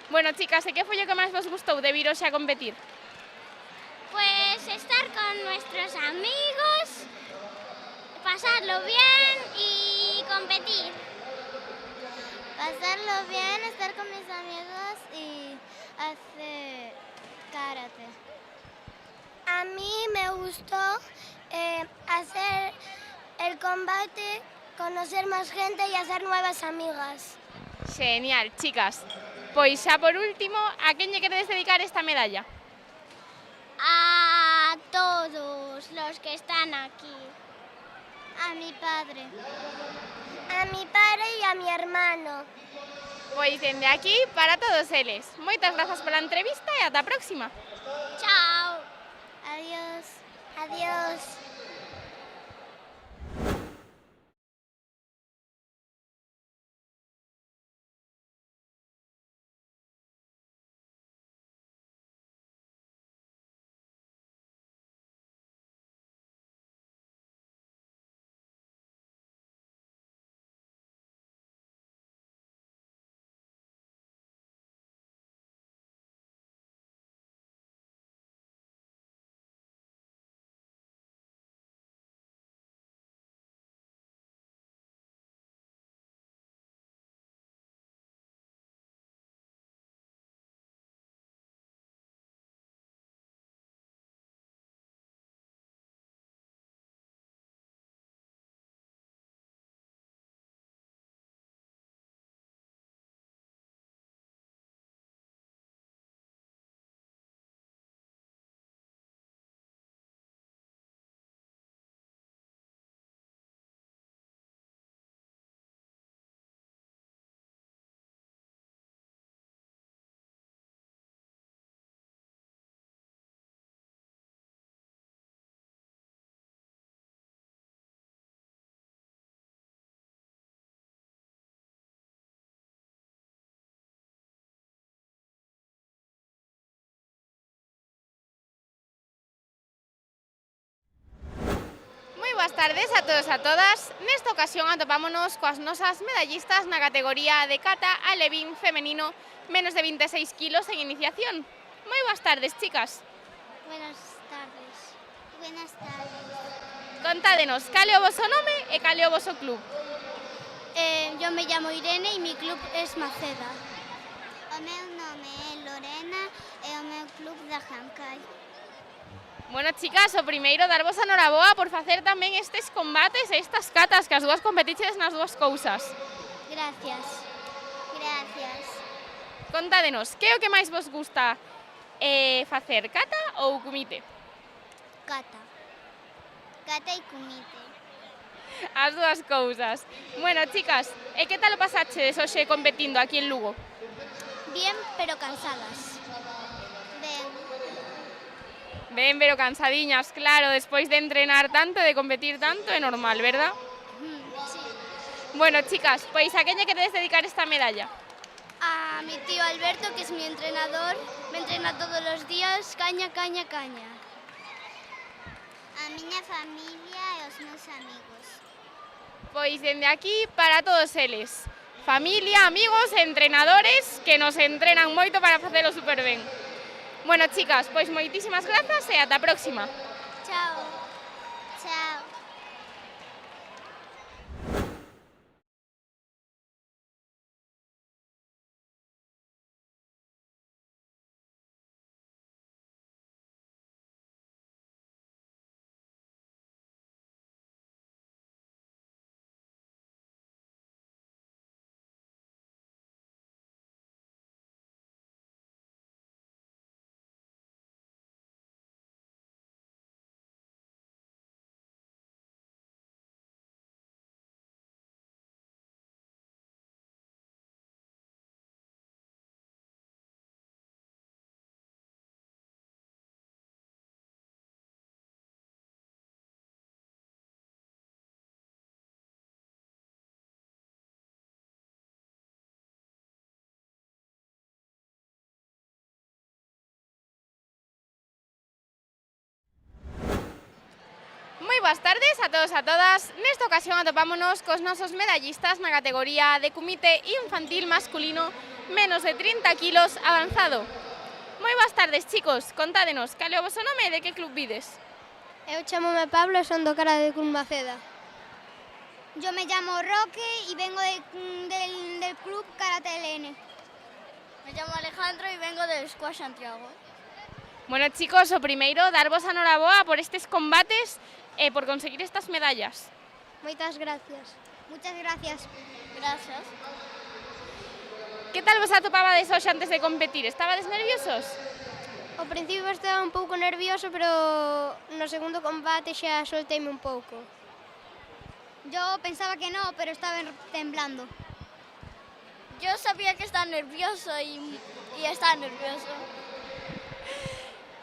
Bueno, chicas, e que foi o que máis vos gustou de vir hoxe a competir? Pues estar con nuestros amigos, pasarlo bien y competir. Pasarlo bien, estar con mis amigos y hacer karate. A mí me gustó hacer el combate, conocer más gente y hacer nuevas amigas. Genial, chicas. Pois xa por último, a quen lle queredes dedicar esta medalla? A todos los que están aquí. A mi padre. A mi padre y a mi hermano. Pois dende aquí para todos eles. Moitas grazas pola entrevista e ata a próxima. Chao. Adiós. Adiós. Boas tardes a todos e a todas. Nesta ocasión atopámonos coas nosas medallistas na categoría de kata alevín femenino menos de 26 kilos en iniciación. Moi boas tardes, chicas. Buenas tardes. Buenas tardes. Contádenos, cal é o voso nome e cal é o voso club? Yo me llamo Irene y mi club es Maceda. O meu nome é Lorena e o meu club da Jancai. Bueno, chicas, o primeiro darvos a noraboa por facer tamén estes combates e estas catas, que as dúas competiches nas dúas cousas. Gracias. Gracias. Contádenos, que é o que máis vos gusta facer, kata ou kumite? Cata. Cata y kumite. As dúas cousas. Bueno, chicas, e que tal o pasaches hoxe competindo aquí en Lugo? Bien, pero cansadas. Ben. Ben, pero cansadiñas, claro, despois de entrenar tanto, de competir tanto, é normal, verdad? Sí. Bueno, chicas, pois a quen lle queredes dedicar esta medalla? A mi tío Alberto, que es mi entrenador, me entrena todos los días, caña, caña, caña. A miña familia e os meus amigos. Pois dende aquí para todos eles. Familia, amigos, entrenadores que nos entrenan moito para facelo super ben. Bueno, chicas, pois moitísimas grazas e ata a próxima. Chao. Chao. boas tardes a todos e a todas. Nesta ocasión atopámonos cos nosos medallistas na categoría de comité infantil masculino menos de 30 kilos avanzado. Moi boas tardes, chicos. Contádenos, cal é o voso nome e de que club vides? Eu chamome Pablo e son do Cara de Cumbaceda. Yo me llamo Roque y vengo del club Karate LN. Me llamo Alejandro y vengo del Squash Santiago. Bueno, chicos, o primeiro, darvos a noraboa por estes combates e por conseguir estas medallas. Moitas gracias. Muchas gracias. Gracias. Que tal vos atopabades hoxe antes de competir? Estabades nerviosos? Ao principio estaba un pouco nervioso, pero no segundo combate xa solteime un pouco. Yo pensaba que no, pero estaba temblando. Yo sabía que estaba nervioso y estaba nervioso.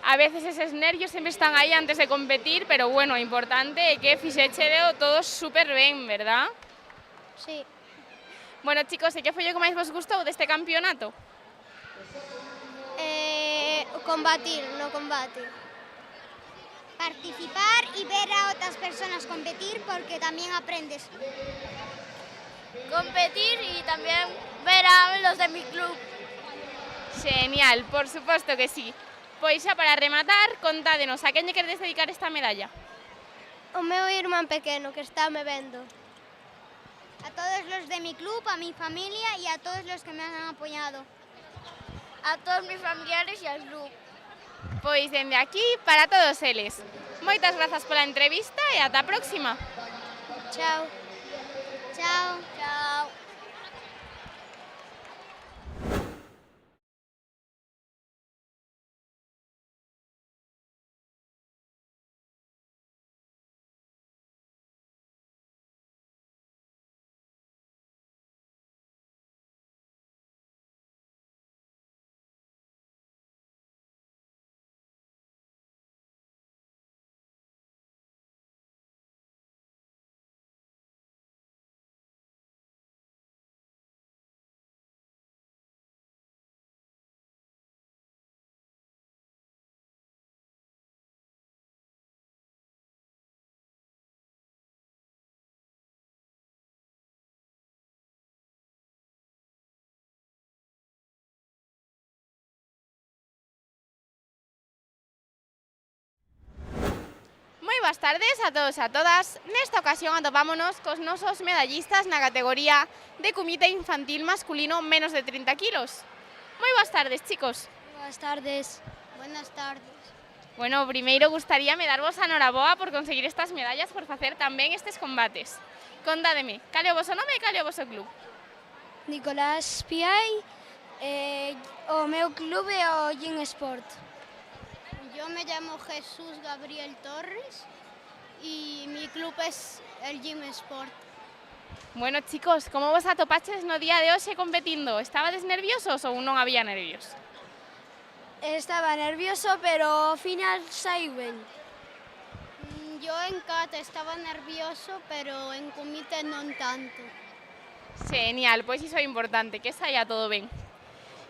A veces eses nervios sempre están aí antes de competir, pero bueno, o importante é que fixéchelo todo super ben, verdad? Sí. Bueno, chicos, e que foi o que máis vos gustou deste campeonato? Combatir, no combate. Participar y ver a otras personas competir porque también aprendes. Competir y también ver a los de mi club. Genial, por suposto que sí. Pois xa para rematar, contádenos a quen lle queredes dedicar esta medalla. O meu irmán pequeno que está me vendo. A todos los de mi club, a mi familia y a todos los que me han apoyado. A todos mis familiares y al club. Pois dende aquí para todos eles. Moitas grazas pola entrevista e ata a próxima. Chao. Chao. Chao. Moi boas tardes a todos e a todas. Nesta ocasión atopámonos cos nosos medallistas na categoría de comité infantil masculino menos de 30 kilos. Moi boas tardes, chicos. Boas tardes. Buenas tardes. Bueno, primeiro gustaríame darvos a noraboa por conseguir estas medallas por facer tamén estes combates. Contádeme, cal é o voso nome e cal é o voso club? Nicolás Piai, o meu club é o Gym Sport. Yo me llamo Jesús Gabriel Torres y mi club es el Gym Sport. Bueno, chicos, como vos atopaches no día de hoxe competindo? Estabades nerviosos ou non había nervios? Estaba nervioso, pero ao final saí ben. Yo en kata estaba nervioso, pero en comité non tanto. Genial, pois iso é importante, que saia todo ben.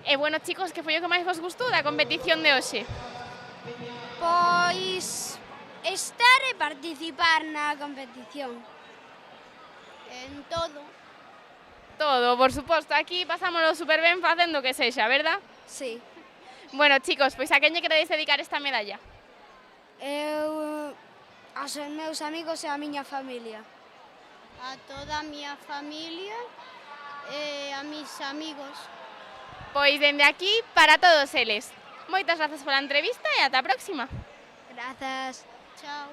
E bueno, chicos, que foi o que máis vos gustou da competición de hoxe? Pois estar e participar na competición. En todo. Todo, por suposto, aquí pasámoslo super ben facendo o que sexa, verdad? Sí. Bueno, chicos, pois a quen lle queredes dedicar esta medalla? Eu, aos meus amigos e a miña familia. A toda a miña familia e a mis amigos. Pois dende aquí para todos eles. Moitas grazas pola entrevista e ata a próxima. Grazas. Chao.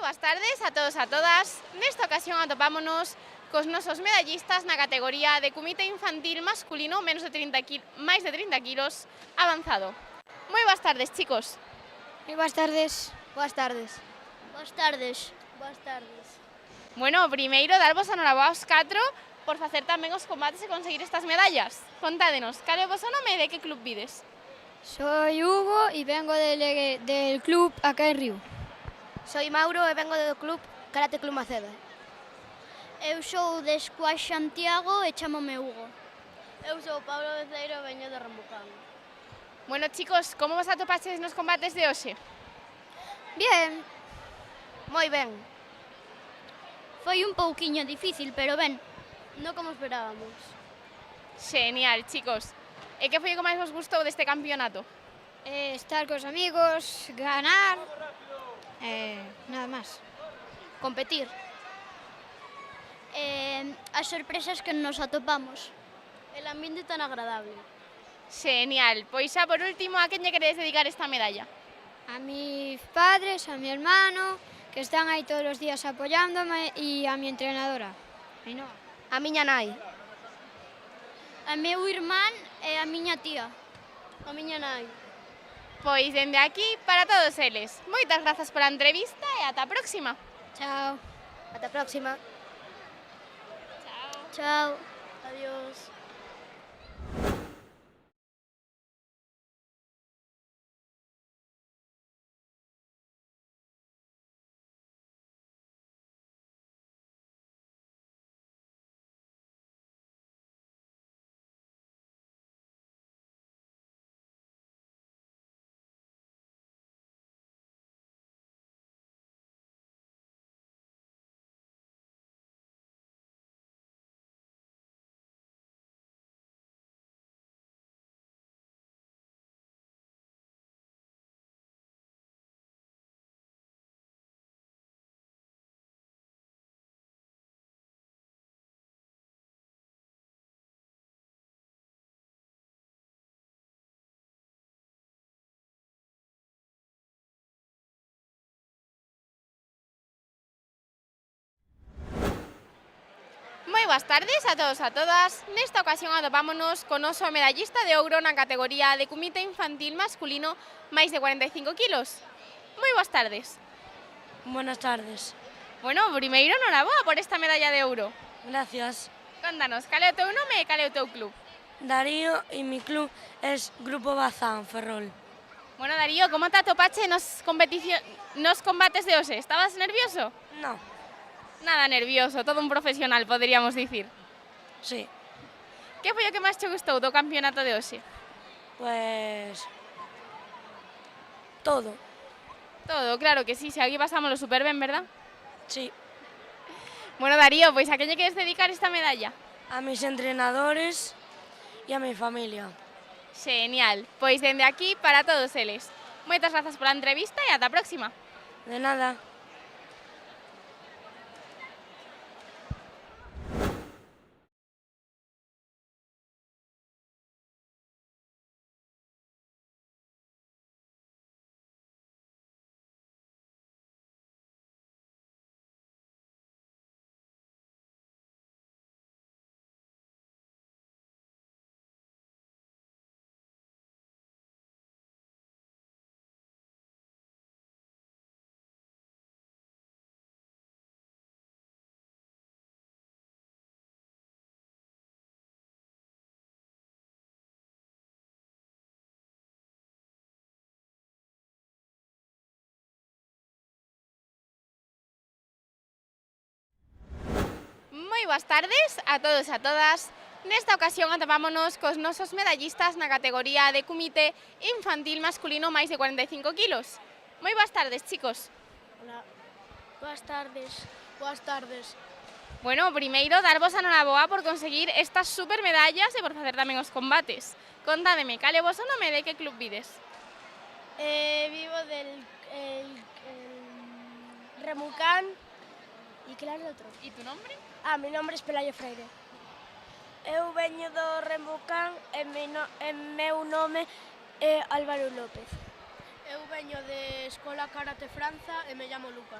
boas tardes a todos e a todas. Nesta ocasión atopámonos cos nosos medallistas na categoría de comité infantil masculino máis de 30 kilos avanzado. Moi boas tardes, chicos. Moi boas tardes. Boas tardes. Boas tardes. Boas tardes. Bueno, primeiro, darvos a noraboa aos 4 por facer tamén os combates e conseguir estas medallas. Contádenos, cal é o voso nome e de que club vides? Soy Hugo y vengo del club acá en Río. Soy Mauro e vengo do club Karate Club Maceda. Eu sou de Squash Santiago e chámome Hugo. Eu sou Pablo Beceiro e veño de Rambucán. Bueno, chicos, como vos atopaches nos combates de hoxe? Bien. Moi ben. Foi un pouquiño difícil, pero ben, non como esperábamos. Genial, chicos. E que foi o que máis vos gustou deste campeonato? Estar con os amigos, ganar, nada más. Competir. As sorpresas que nos atopamos. El ambiente tan agradable. Genial. Pois xa por último, a quen lle queredes dedicar esta medalla? A mis padres, a mi hermano, que están ahí todos los días apoyándome, y a mi entrenadora, Ainhoa. A miña nai. A meu irmán e a miña tía. A miña nai. Pois dende aquí para todos eles. Moitas grazas pola entrevista e ata a próxima. Chao. Ata a próxima. Chao. Adiós. Moi boas tardes a todos e a todas. Nesta ocasión atopámonos con noso medallista de ouro na categoría de comité infantil masculino máis de 45 kilos. Moi boas tardes. Buenas tardes. Bueno, primeiro, noraboa por esta medalla de ouro. Gracias. Contanos, cal é o teu nome e cal é o teu club? Darío y mi club es Grupo Bazán, Ferrol. Bueno, Darío, como te atopache nos combates de hoxe? Estabas nervioso? No, Nada nervioso, todo un profesional, poderíamos dicir. sí, Que foi o que máis te gustou do campeonato de hoxe? pues todo, Todo, claro que sí, se aquí pasámoslo super ben, verdad? sí. Bueno, Darío, pois a quen lle queres dedicar esta medalla? A mis entrenadores y a mi familia. Genial, pois dende aquí para todos eles. Moitas grazas pola entrevista e ata a próxima. De nada. Moi boas tardes a todos e a todas. Nesta ocasión atopámonos cos nosos medallistas na categoría de comité infantil masculino máis de 45 kilos. Moi boas tardes, chicos. Hola. Boas tardes. Boas tardes. Bueno, primeiro, darvos a noraboa por conseguir estas super medallas e por facer tamén os combates. Contádeme, cal é o voso nome e de que club vides? Vivo del Remucán e claro outro. E tu nombre? Mi nombre es Pelayo Freire. Eu veño do Remucán e meu nome é Álvaro López. Eu veño de Escola Karate Franza e me llamo Luca.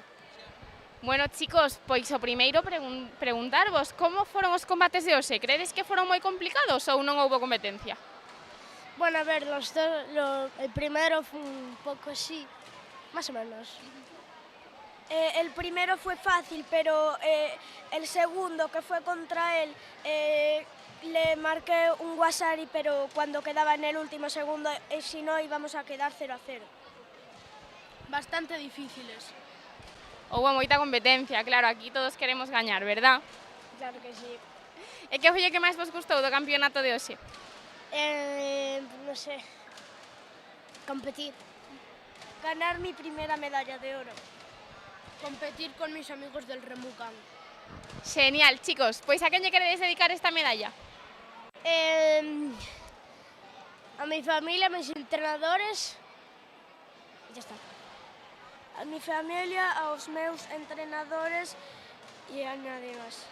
Bueno, chicos, pois o primeiro preguntarvos como foron os combates de hoxe. Credes que foron moi complicados ou non houbo competencia? Bueno, a ver, el primero fue un poco así, más o menos. El primero fue fácil, pero el segundo, que fue contra él, le marqué un wasari, pero cuando quedaba en el último segundo, si no íbamos a quedar 0-0. Bastante difíciles. Houbo moita competencia, claro, aquí todos queremos gañar, verdad? Claro que sí. E que foi o que máis vos gustou do campeonato de hoxe? No sé, competir. Ganar mi primera medalla de oro. Competir con mis amigos del Remucan. Genial, chicos, pois a quen lle queredes dedicar esta medalla? A mi familia, a mis entrenadores, ya está. A mi familia, aos meus entrenadores e a nadie máis.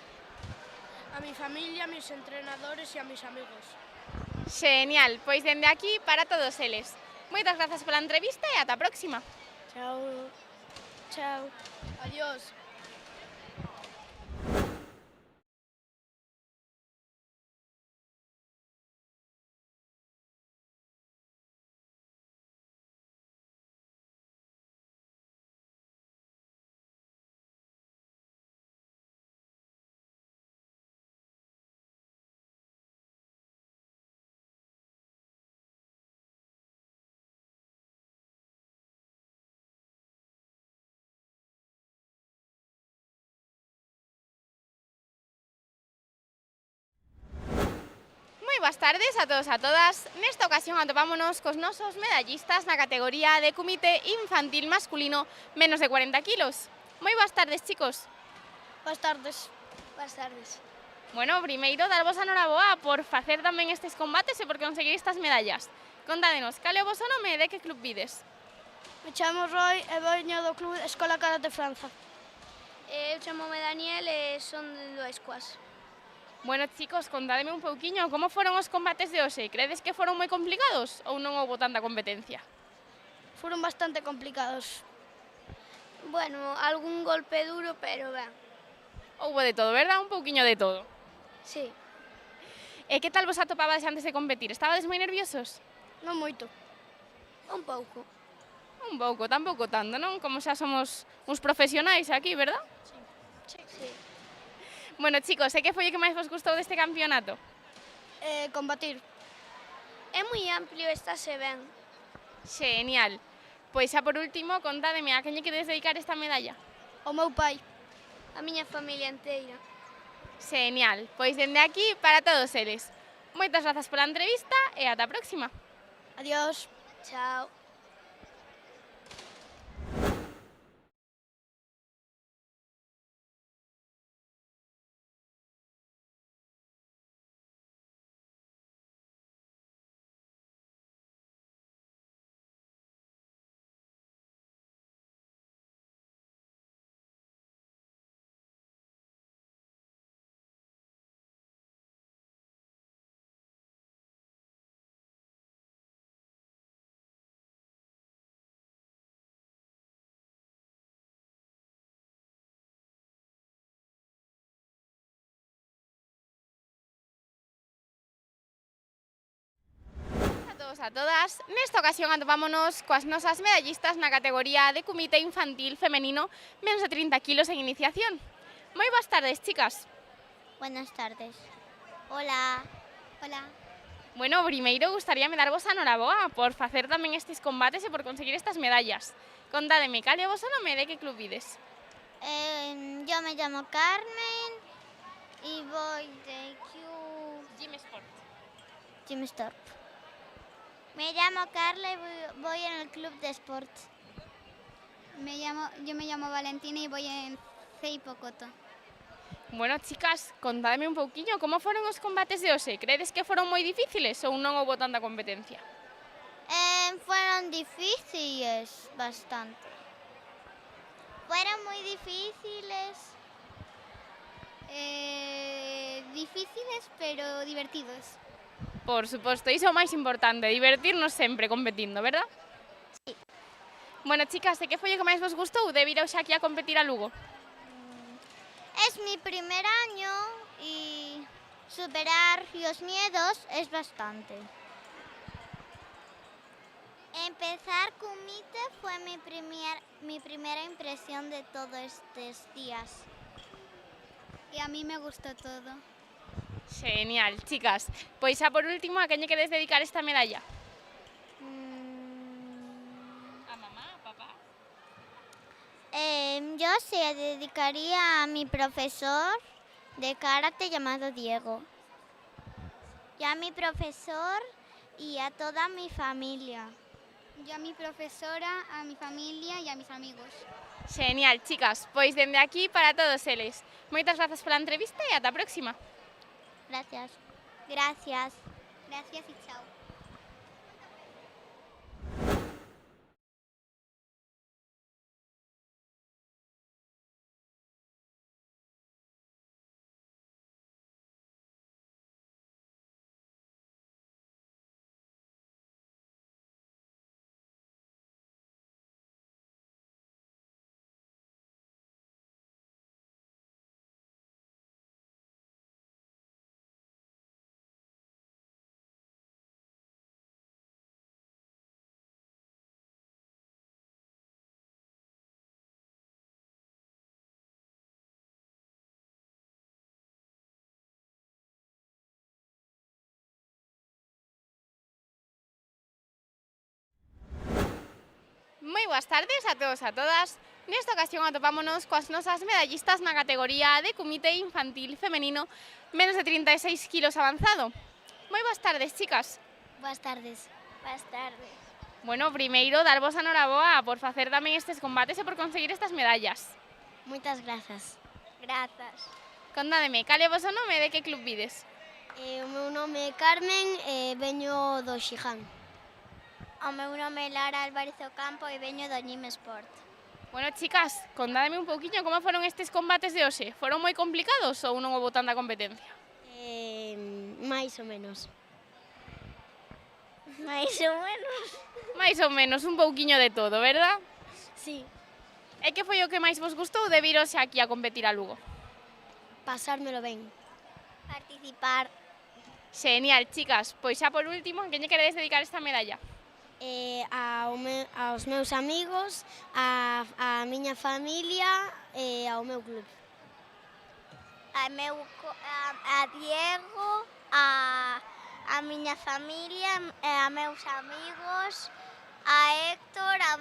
A mi familia, a mis entrenadores e a mis amigos. Genial, pois dende aquí para todos eles. Moitas grazas pola entrevista e ata a próxima. Chao. Chao. Adiós. Moi boas tardes a todos e a todas. Nesta ocasión atopámonos cos nosos medallistas na categoría de comité infantil masculino menos de 40 kilos. Moi boas tardes, chicos. Buenas tardes. Buenas tardes. Bueno, primeiro, darvos a noraboa por facer tamén estes combates e por conseguir estas medallas. Contádenos, cal é o voso nome e de que club vides? Me chamo Roy e veño do Club Escola Karate Franza. Eu chamome Daniel e son do Escuas. Bueno, chicos, contádeme un pouquiño como foron os combates de hoxe. Credes que foron moi complicados ou non houbo tanta competencia? Fueron bastante complicados. Bueno, algún golpe duro, pero ben. Houbo de todo, verdad? Un pouquiño de todo. Sí, E que tal vos atopabades antes de competir? Estabades moi nerviosos? Non moito. un pouco. Un pouco, tampouco tanto, non? Como xa somos uns profesionais aquí, verdad? Sí. Bueno, chicos, e que foi o que máis vos gustou deste campeonato? Combatir. É moi amplio, estáse ben. Genial. Pois xa por último, contádeme a quen lle queredes dedicar esta medalla. O meu pai. A miña familia inteira. Genial. Pois dende aquí para todos eles. Moitas grazas pola entrevista e ata a próxima. Adiós. Chao. Todos a todas, nesta ocasión atopámonos coas nosas medallistas na categoría de comité infantil femenino menos de 30 kilos en iniciación. Moi boas tardes, chicas. Buenas tardes. Hola. Hola. Bueno, primeiro gustaríame darvos a noraboa por facer tamén estes combates e por conseguir estas medallas. Contádeme, cal é o voso nome e de que club vides? Yo me llamo Carmen y voy de Gym Sport. Gym Store. Me llamo Carla y voy en el club de sports. Yo me llamo Valentina y voy en CEI Pocoto. Bueno, chicas, contádeme un pouquiño como foron os combates de hoxe. Credes que foron moi difíciles ou non houbo tanta competencia? Fueron difíciles, bastante. Fueron muy difíciles. Difíciles, pero divertidos. Por suposto, iso é o máis importante, divertirnos sempre competindo, verdad? Sí. Bueno, chicas, e que foi o que máis vos gustou de vir hoxe aquí a competir a Lugo? Es mi primer año y superar los miedos es bastante. Empezar Kumite fue mi primera impresión de todos estos días. Y a mí me gustó todo. Genial, chicas. Pois xa por último, a quen lle queres dedicar esta medalla? A mamá, a papá? Yo se dedicaría a mi profesor de karate llamado Diego. Y a mi profesor y a toda mi familia. Yo a mi profesora, a mi familia y a mis amigos. Genial, chicas. Pois dende aquí para todos eles. Moitas grazas pola entrevista e ata a próxima. Gracias. Gracias. Gracias y chao. Moi boas tardes a todos e a todas. Nesta ocasión atopámonos coas nosas medallistas na categoría de Kumite infantil femenino menos de 36 kilos avanzado. Moi boas tardes, chicas. Buenas tardes. Buenas tardes. Bueno, primeiro, darvos a noraboa por facer tamén estes combates e por conseguir estas medallas. Muchas gracias. Gracias. Contádeme, cal é o voso nome e de que club vides? O meu nome é Carmen e veño do Xiján. O meu nome é Lara Álvarez Ocampo e veño do Ñim Sport. Bueno, chicas, contádeme un pouquiño como foron estes combates de hoxe. Foron moi complicados ou non houbo tanta competencia? Mais ou menos. Mais ou menos. Mais ou menos, un pouquiño de todo, verdad? Sí. E que foi o que máis vos gustou de vir hoxe aquí a competir a Lugo? Pasármelo ben. Participar. Genial, chicas. Pois xa por último, a quen lle queredes dedicar esta medalla? Aos meus amigos, a miña familia e ao meu club. A Diego, a miña familia, a meus amigos, a Héctor, a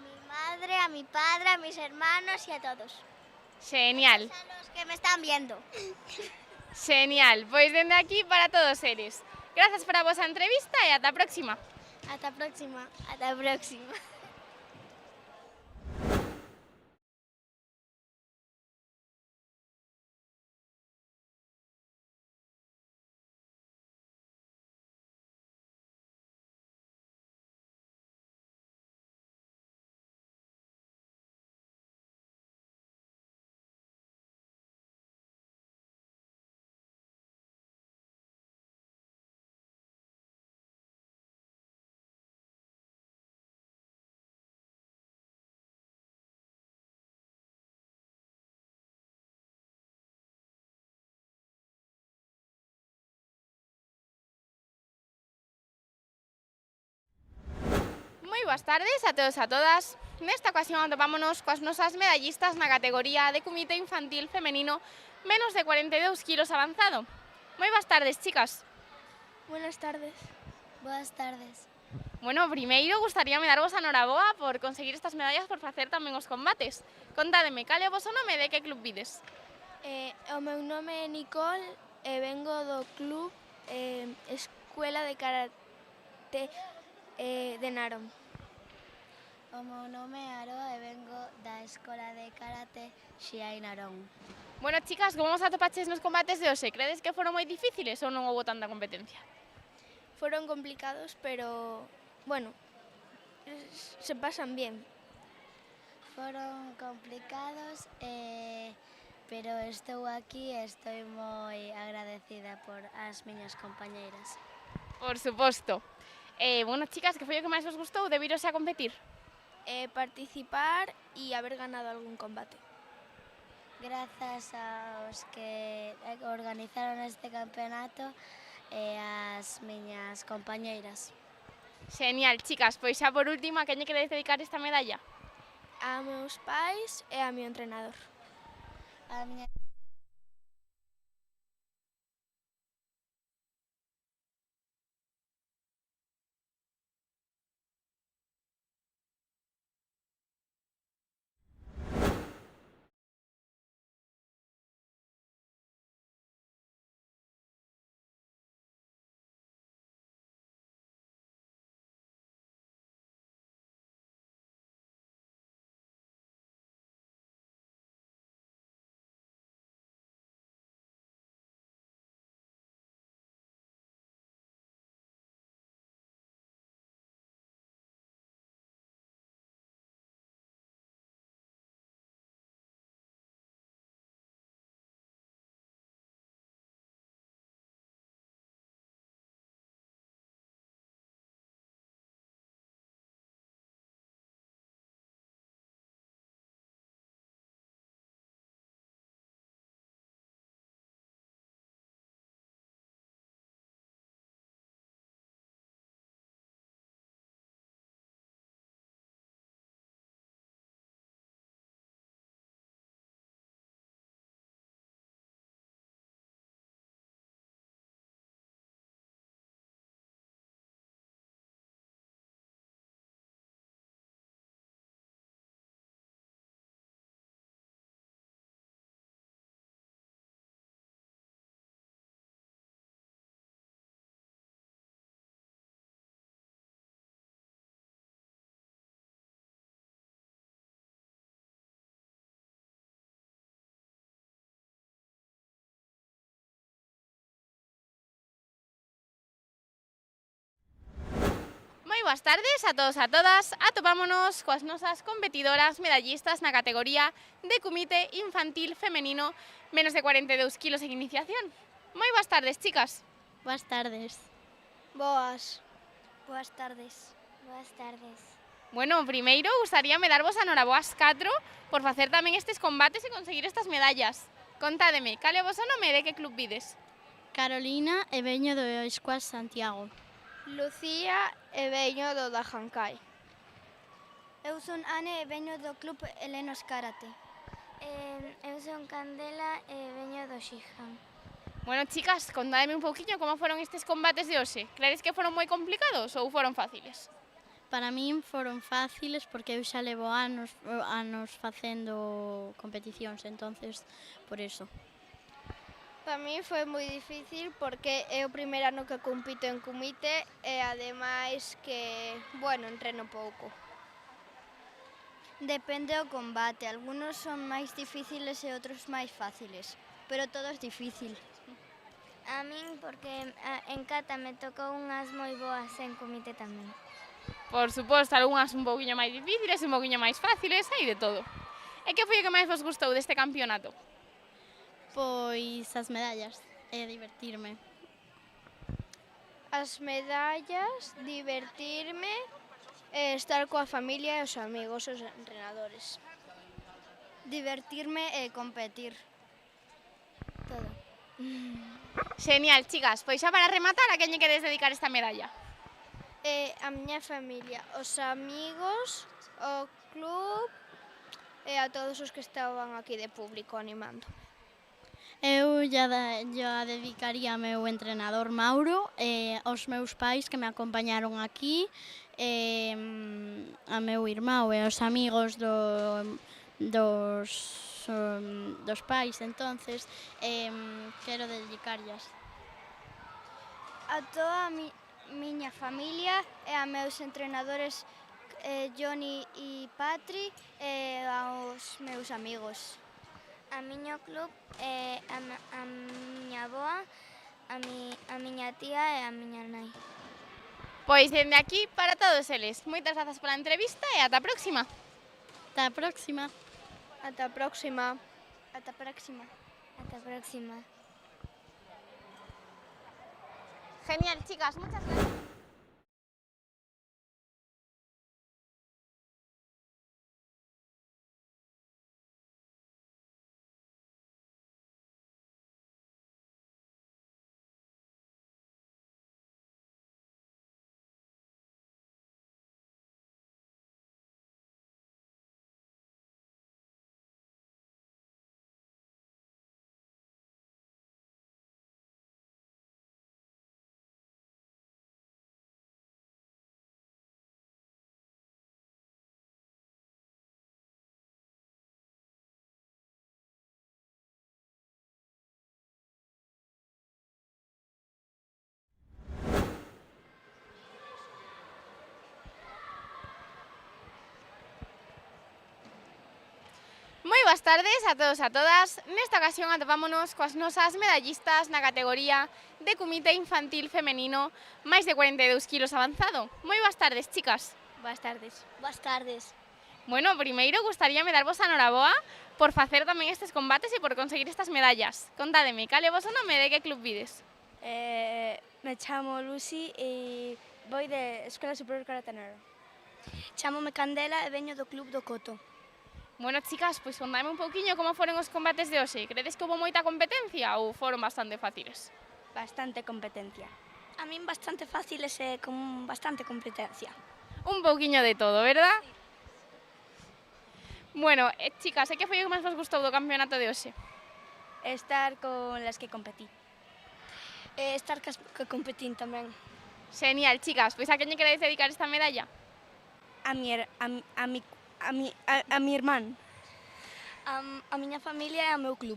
mi madre, a mi padre, a mis hermanos y a todos. Genial. A los que me están viendo. Genial. Pois dende aquí para todos eles. Grazas por a vosa entrevista e ata a próxima. Hasta próxima. Hasta próxima. Moi boas tardes a todos e a todas. Nesta ocasión atopámonos coas nosas medallistas na categoría de Kumite infantil femenino menos de 42 kilos avanzado. Moi boas tardes, chicas. Buenas tardes. Buenas tardes. Bueno, primeiro gustaríame darvos a noraboa por conseguir estas medallas por facer tamén os combates. Contádeme, cal é o voso nome e de que club vides? O meu nome é Nicole e vengo do club Escuela de Karate de Narón. O meu nome é Aroa e vengo da Escola de Karate Xiai Narón. Bueno, chicas, como vos atopaches nos combates de hoxe? Credes que foron moi difíciles ou non houbo tanta competencia? Fueron complicados, pero bueno, se pasan bien. Foron complicados, pero estou aquí e estou moi agradecida por as miñas compañeiras. Por suposto. Bueno, chicas, que foi o que máis vos gustou de vir hoxe a competir? Participar y haber ganado algún combate. grazas aos que organizaron este campeonato e ás miñas compañeiras. Genial, chicas, pois xa por último, a quen lle queredes dedicar esta medalla? A meus pais e a meu entrenador. A miña Moi boas tardes a todos e a todas. Atopámonos coas nosas competidoras medallistas na categoría de comité infantil femenino menos de 42 kilos en iniciación. Moi boas tardes, chicas. Boas tardes. Boas. Boas tardes. Boas tardes. Bueno, primeiro gustaríame darvos a noraboas 4 por facer tamén estes combates e conseguir estas medallas. Contádeme, cal é o voso nome e de que club vides? Carolina e veño do Escuas Santiago. Lucía e veño do da Jancai. Eu son Ane e veño do club Helenos Karate. Eu son Candela e veño do Shihan. Bueno, chicas, contádeme un pouquiño como foron estes combates de hoxe. Credes que foron moi complicados ou foron fáciles? Para min foron fáciles porque eu xa levo anos facendo competicións, entonces por eso. Para mí foi moi difícil porque é o primeiro ano que compito en comité e ademais que, bueno, entreno pouco. Depende do combate, algunos son máis difíciles e outros máis fáciles, pero todos difícil. A min porque en kata me tocou unhas moi boas en comité tamén. Por suposto, algunhas un pouquiño máis difíciles, un pouquiño máis fáciles, hai de todo. E que foi o que máis vos gustou deste campeonato? Pois as medallas e divertirme. As medallas, divertirme e estar coa familia e os amigos, os entrenadores. Divertirme e competir. Todo. Genial, chicas. Pois xa para rematar, a quen lle queredes dedicar esta medalla? A miña familia, os amigos, o club e a todos os que estaban aquí de público animando. Eu lla dedicaría ao meu entrenador Mauro e aos meus pais que me acompañaron aquí e a meu irmão e aos amigos dos pais, entonces quero dedicarllas. A toda a miña familia e a meus entrenadores Johnny e Patri e aos meus amigos. A miño club e a miña avoa, a miña tía e a miña nai. Pois dende aquí para todos eles. Moitas grazas pola entrevista e ata a próxima. Ata a próxima. Ata a próxima. Ata a próxima. Ata a próxima. Genial, chicas, muchas gracias. boas tardes a todos e a todas. Nesta ocasión atopámonos coas nosas medallistas na categoría de comité infantil femenino máis de 42 kilos avanzado. Moi boas tardes, chicas. Boas tardes. Boas tardes. Bueno, primeiro gustaríame darvos a noraboa por facer tamén estes combates e por conseguir estas medallas. Contádeme, cal é vos o nome e de que club vides? Me chamo Lucy e vou de Escola Superior Caratanero. Chámome Candela e veño do Club do Coto. Bueno, chicas, pois contadme un pouquiño como foron os combates de hoxe. Credes que houve moita competencia ou foron bastante fáciles? Bastante competencia. A min bastante fáciles e con bastante competencia. Un pouquiño de todo, verdad? Bueno, chicas, que foi o que máis vos gustou do campeonato de hoxe? Estar con las que competí. Estar que competín tamén. Genial, chicas. Pois a quen lle queredes dedicar esta medalla? A mi irmán. A miña familia e ao meu club.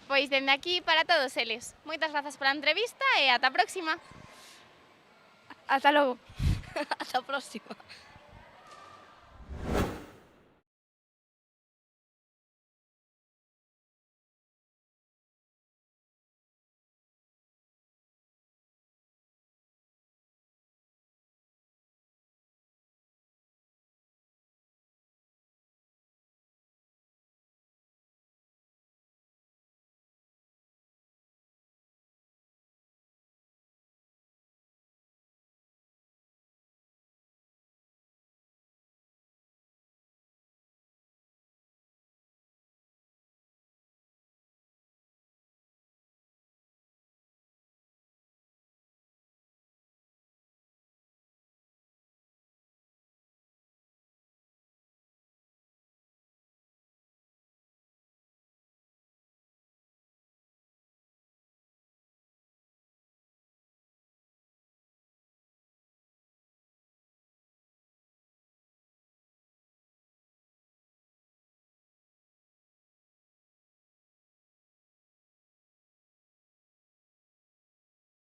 Pois dende aquí para todos eles. Moitas grazas pola entrevista e ata a próxima. Hasta logo. Ata a próxima.